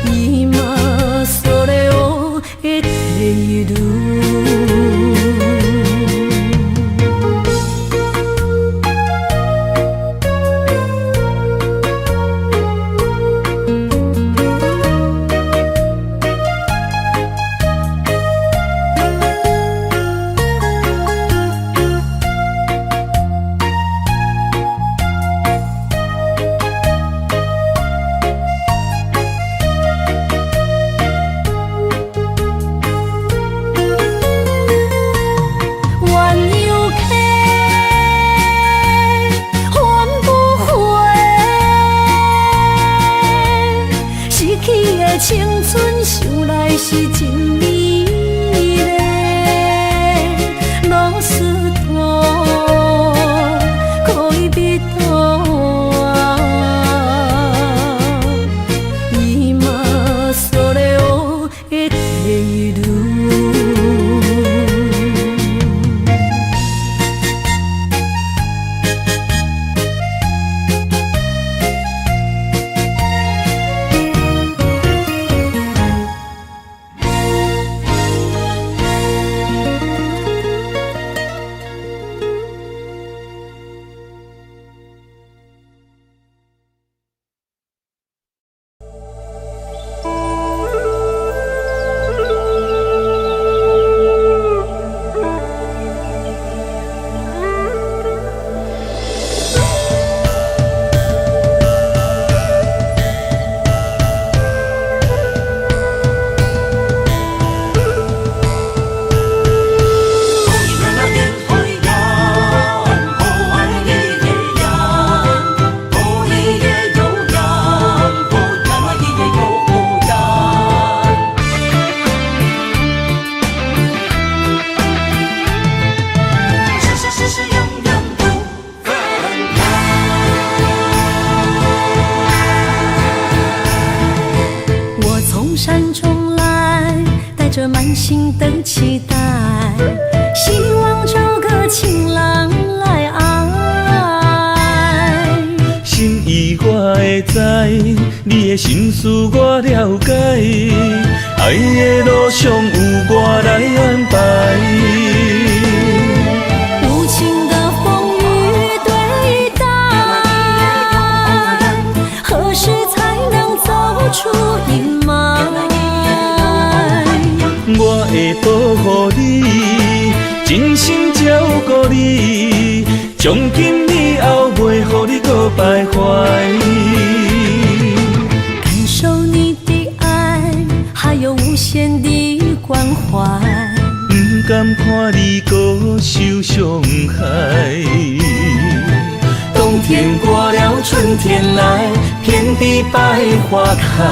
伊嘛所了的地路。青春想来是真美丽，老师徒可以比途啊，伊嘛所了的地路。山中来，带着满心的期待，希望找个情郎来爱。心意我会知，你的心思我了解，爱的路上有我来安排。无情的风雨对待，何时才能走出阴霾？护你，真心照顾你，从今以后袂予你搁徘徊。感受你的爱，还有无限的关怀。不甘看你搁受伤害。冬天过了，春天来，遍地百花开，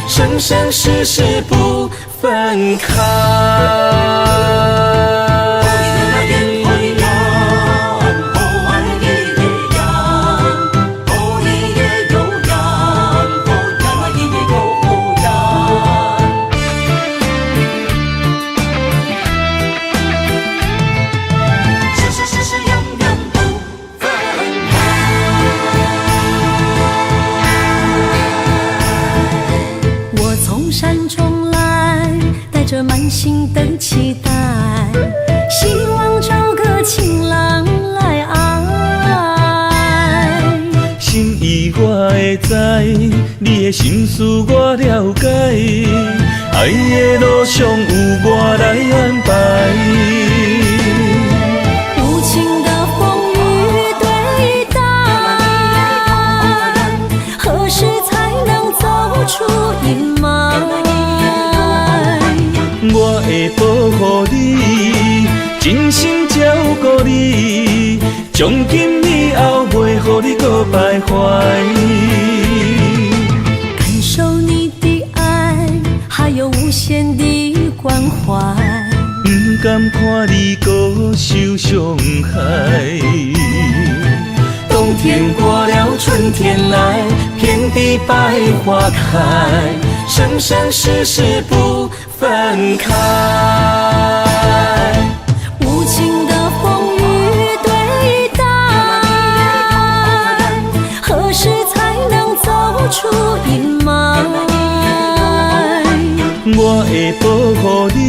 生生世世不分开。满心的期待，希望找个情郎来爱。心意我会知，你的心思我了解，爱的路上有我来安排。无情的风雨对待，何时才能走出阴霾？我会保护你，真心照顾你，从今以后袂予你搁徘徊。感受你的爱，还有无限的关怀。不甘看你搁受伤害。冬天过了，春天来，遍地百花开，生生世世不分开。无情的风雨对待，何时才能走出阴霾？我会保护你，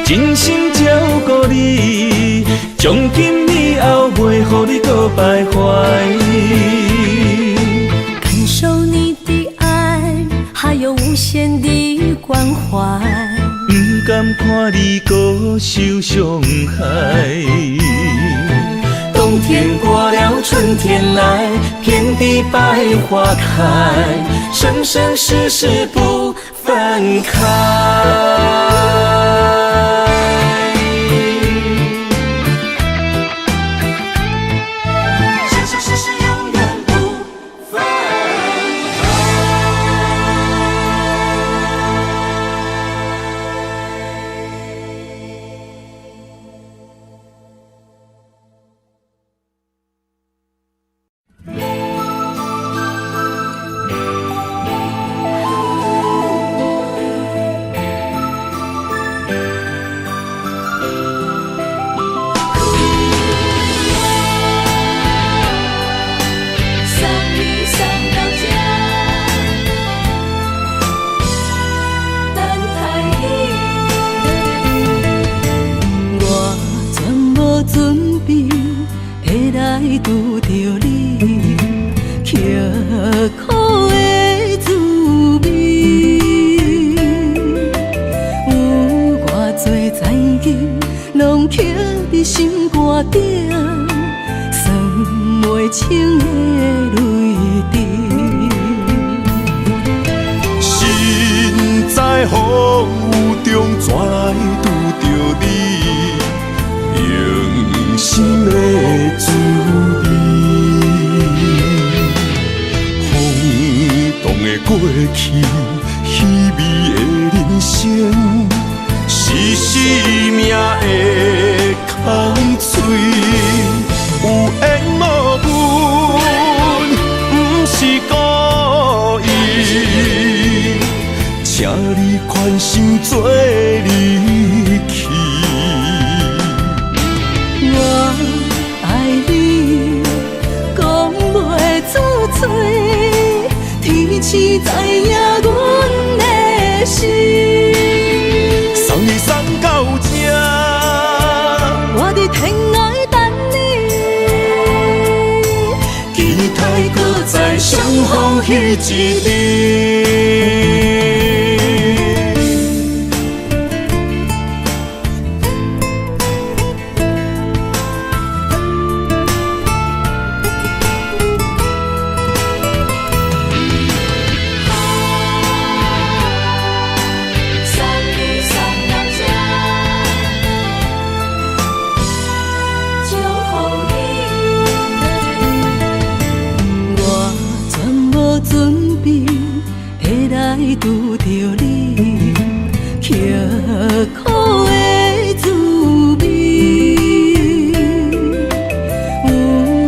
真心照顾你，从今以后袂予你搁徘徊。感受你的爱，还有无限的关怀。不甘看你搁受伤害。冬天过了，春天来，遍地百花开，生生世世不分开。拄着你，刻苦的滋味，有偌多灾境，拢刻伫心肝顶，算袂清的泪滴。心在风雨中，怎来拄着你？用心的滋味，风动的过去，稀微的人生，是生命的空嘴，有缘无分，不是故意，请你宽心做离去。我爱你，讲袂出嘴，天赐知影阮的心。送你送到这，我伫天涯等你，期待搁再相逢彼一日。拄着你，刻苦的滋味。有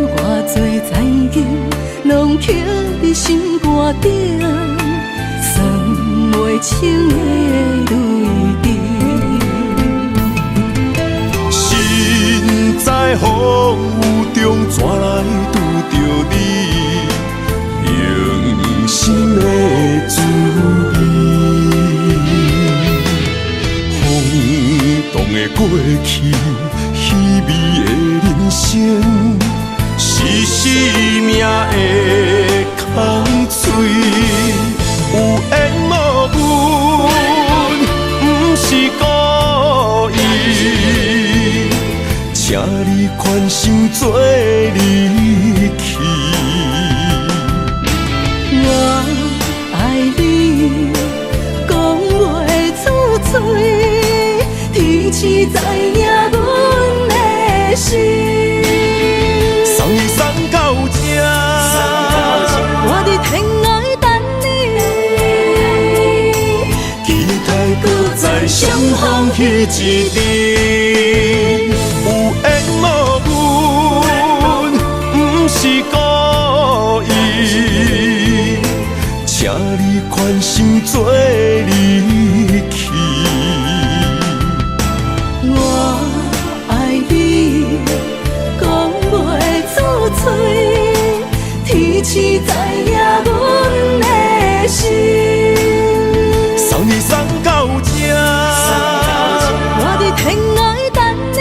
偌多灾情，拢刻在心肝顶，算袂清的泪滴。身在风雨中，怎来拄着你？用心的滋味，风动的过去，稀微的人生，是生命的空嘴，有缘无分，不是故意，请你宽心做离去。我爱你，讲袂出嘴，天赐知影阮的心。送你送到这，我伫天涯等你，期待搁再相逢彼一日。有缘无分，不是故意，请你宽心做离去。我爱你，讲袂出嘴，天赐知影阮的心。送你送到这，我伫天涯等你，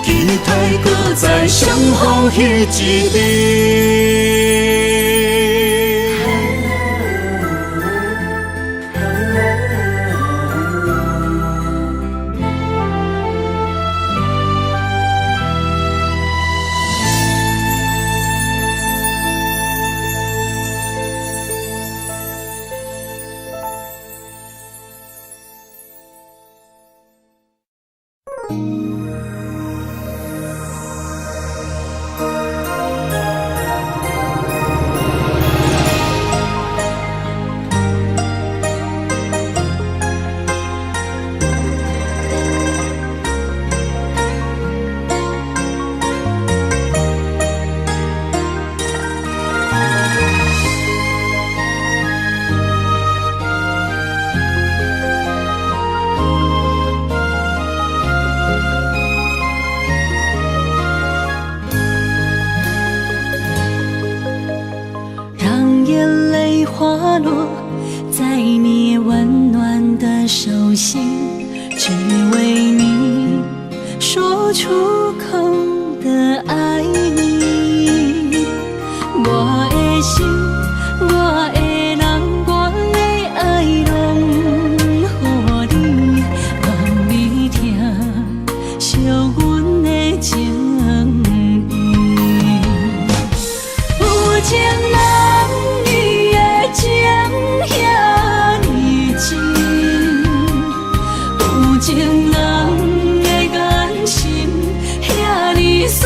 期待搁再相逢彼一日。让眼泪滑落在你温暖的手心，只为你说出口的爱你。我的心，我的人，我的爱拢予你，望你听，惜阮的情意。有情人伊的情遐尼真，有情人的眼神遐尼水，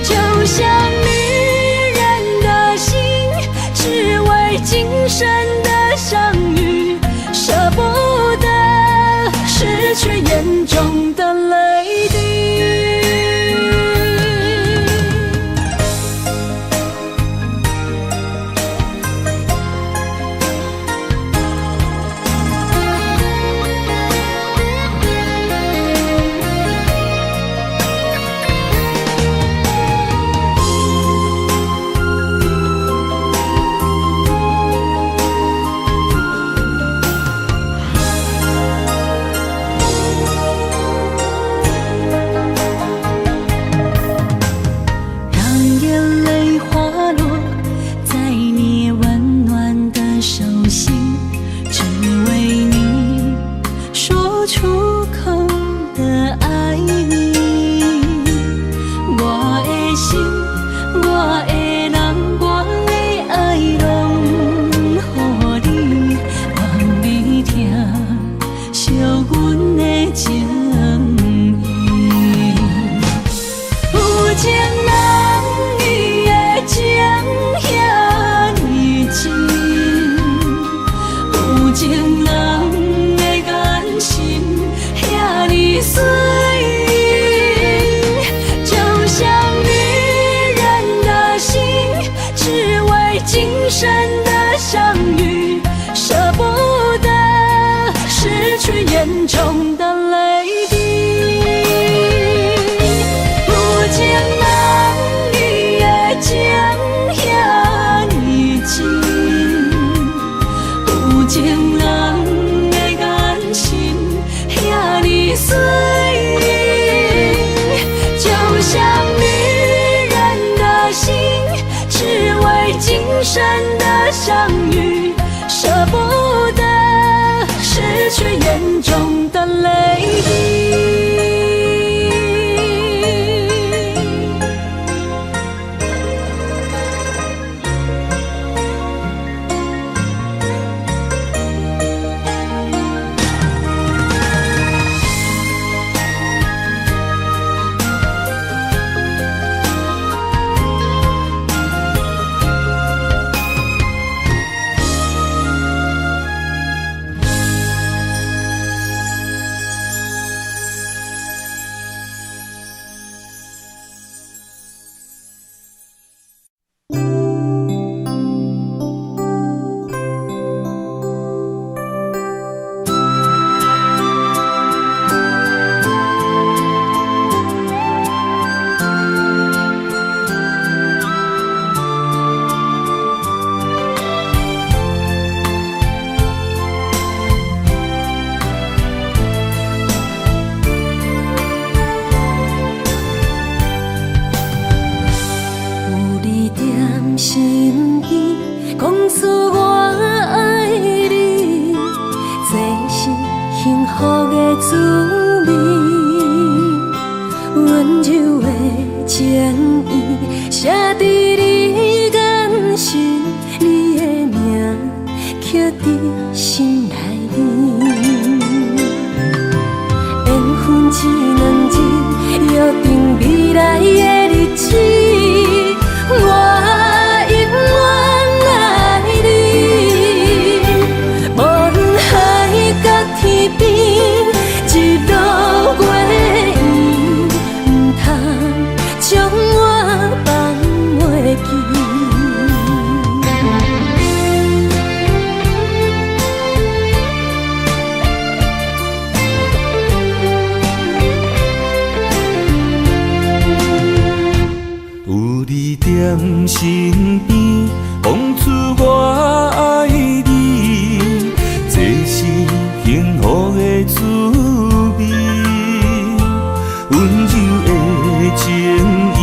就像女人的心，只为今生的相遇，舍不得失去眼中的泪滴。情人伊的情遐你随意，就像女人的心，只为今生的相遇，舍不得失去眼中的泪滴。不见人你的情遐尼深，不见人的眼神遐尼水，就像女人的心，只为今生的相遇，舍不得失去眼中的泪滴。心意，讲出我爱你，这是幸福的滋味。温柔的情意，写在你眼神，你的名刻在心内面。缘分只两人，约定未来的日子。我永远爱你，无论海角天边，一路过缘，唔通将我放袂记。有你踮身边，讲出我爱你，这是幸福的滋味。温柔的情意，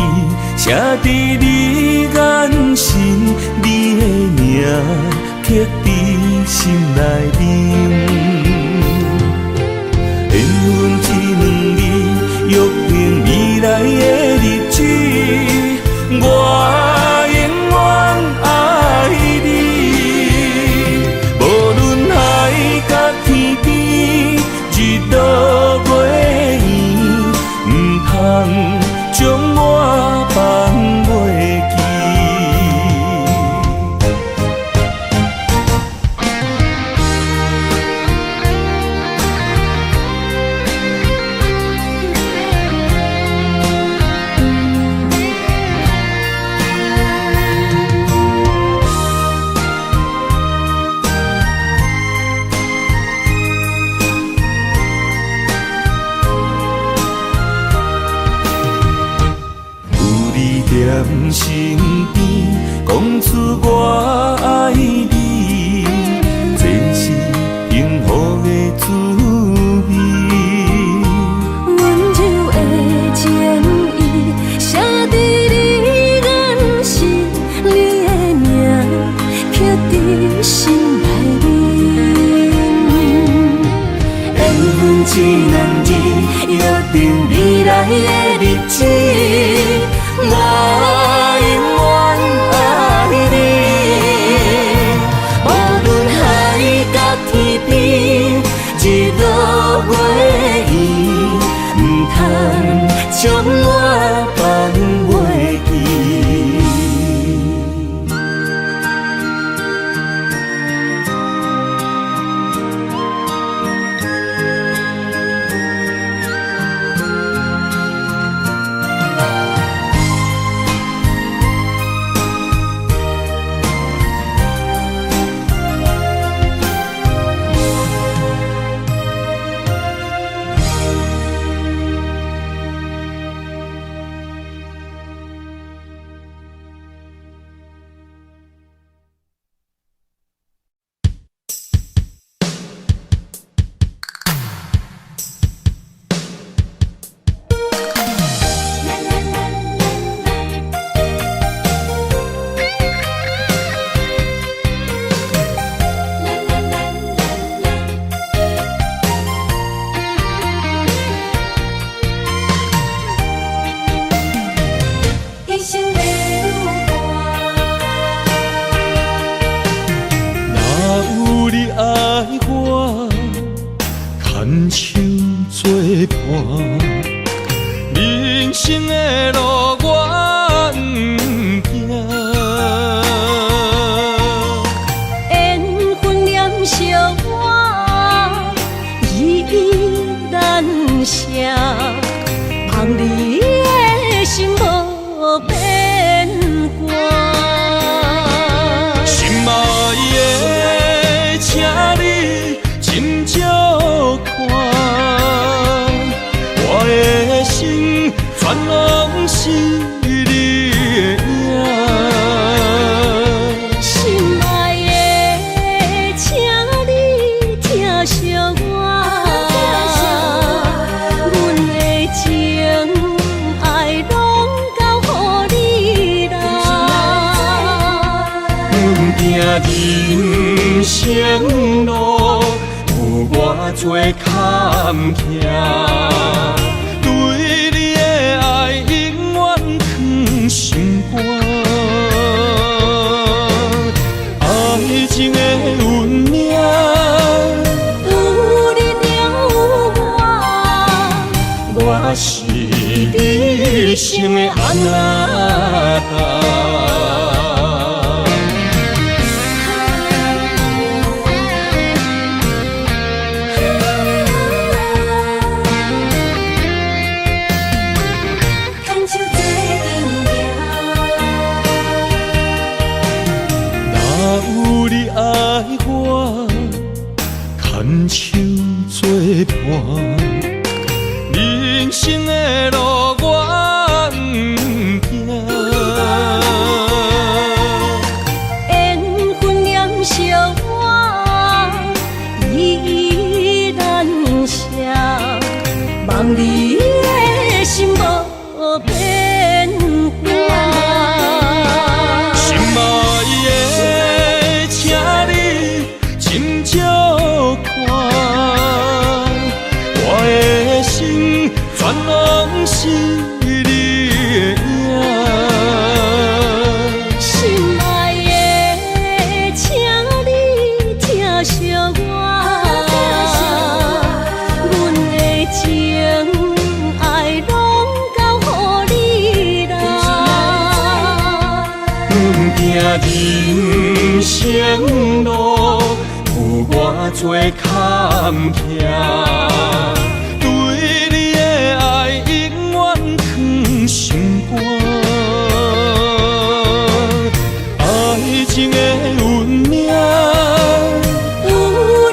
写在你眼神，你的名刻在心内面。缘分只两字，约定未来的日子。我永远爱你，无论海角天边，日落月圆，唔通将我放袂记。踮身边，讲出我爱你，这是幸福的滋味。温柔的情意，写在你眼神，你的名刻在心内面。缘分只两字，约定未来的日子。我永远爱你，无论海角天边，日落月圆，唔通将我放袂记。伴。人生的路我不行，缘分念惜我，依依难舍，望你的心无变卦。心爱的，请你斟酌看，我的心全拢是你的影。心爱的，请你疼惜我，阮的情爱拢交予你啦。行人生路有偌多坎坷，对你的爱永远藏心肝。爱情的运命，有你了我是你生的安那达。牵手作伴，人生的路我不行，缘分念惜我，依依难舍，望你的心无变卦。心爱的，请你斟酌看，我的心全拢是你的影。心爱的，请你疼惜我，阮的情爱拢交予你啦。行人生路有偌多坎坷，对你的爱永远藏心肝。爱情的运命，有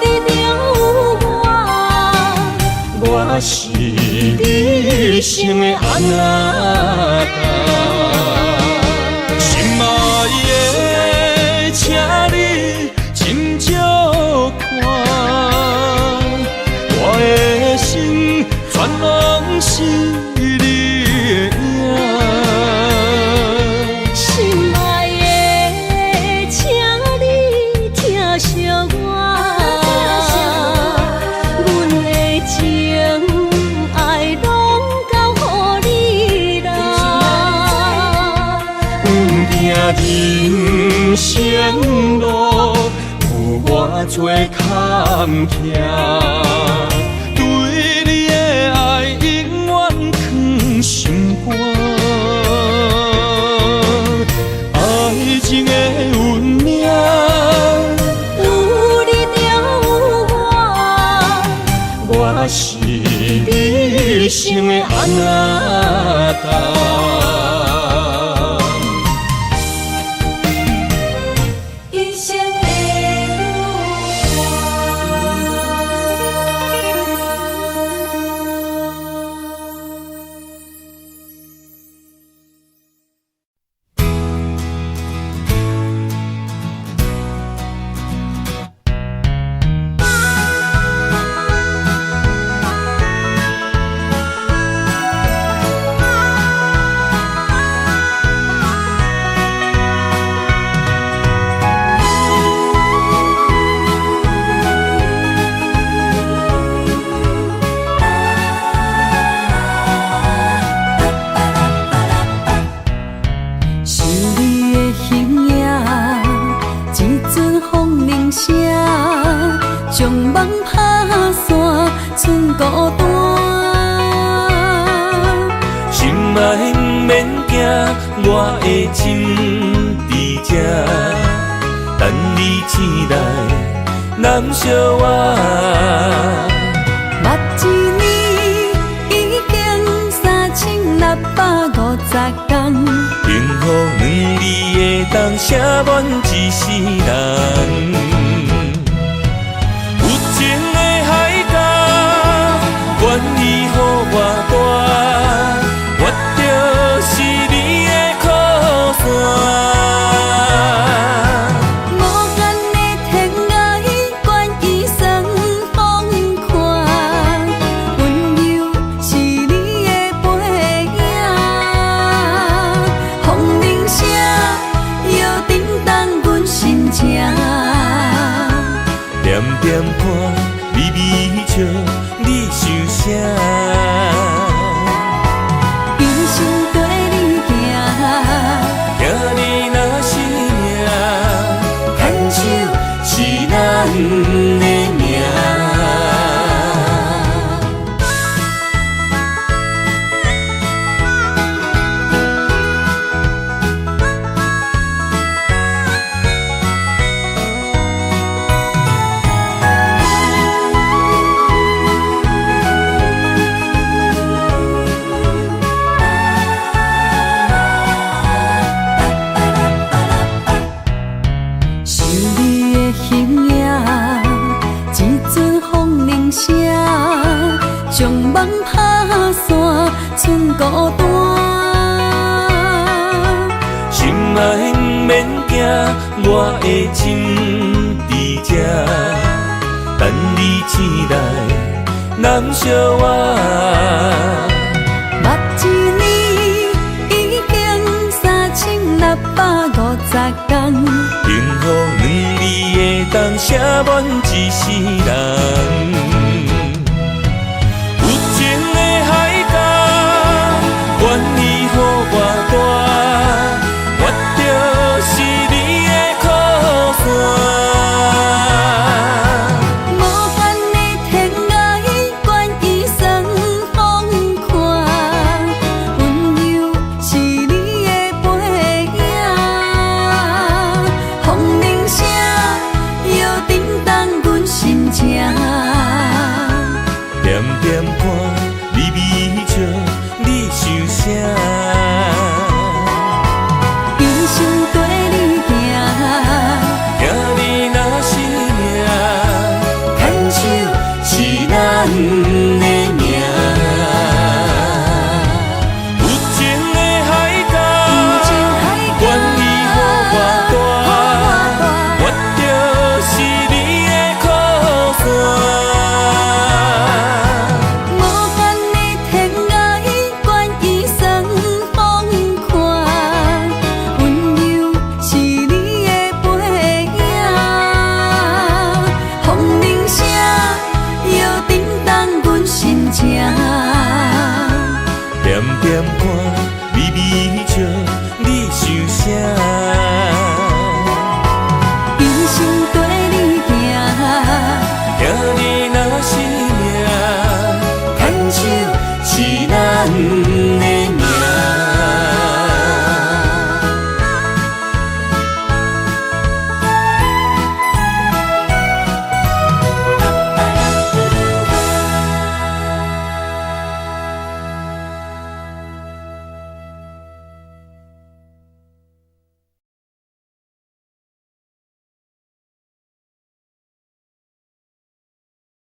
你了我是你生的安那达。心爱的，请你斟酌看，我的心全拢是你的影。心爱的，请你疼惜我，阮的情爱拢交予你啦。行人生路有偌多坎坷，对你的爱永远藏心肝。爱情的运命，有你了我是你生的安那达。的心伫这，等你醒来，难相我。目一年已经3650天，幸福两字会当写满一世人。有情的海角，愿意予我大，我就是你的靠山。无限的天涯，愿意算风看，温柔是你的背影。风铃声摇叮当阮心情，点点看，微微笑，你想啥？一生跟你行，行你若是命，牵手是咱的命。想你的形影，一阵风铃声，将梦拍散，剩孤单。心爱不免惊，我的心伫这，等你醒来，难相我。目一年已经3650天，幸福两字会当写满一世人。有情的海角，愿意予我大，我就是你的靠山。无限的天涯，愿意算风看，温柔是你的背影。风铃声摇叮当阮心情，点点看，微微笑，你想啥？一生跟你行，行你若是命，牵手是咱的命。有情的海角，愿意予我大，我就是你的靠山。无限的天涯，愿意算风看，温柔是你的背影。风铃声摇叮当阮心情，点点看，微微笑，你想啥？一生跟你行，行你若是命，牵手是咱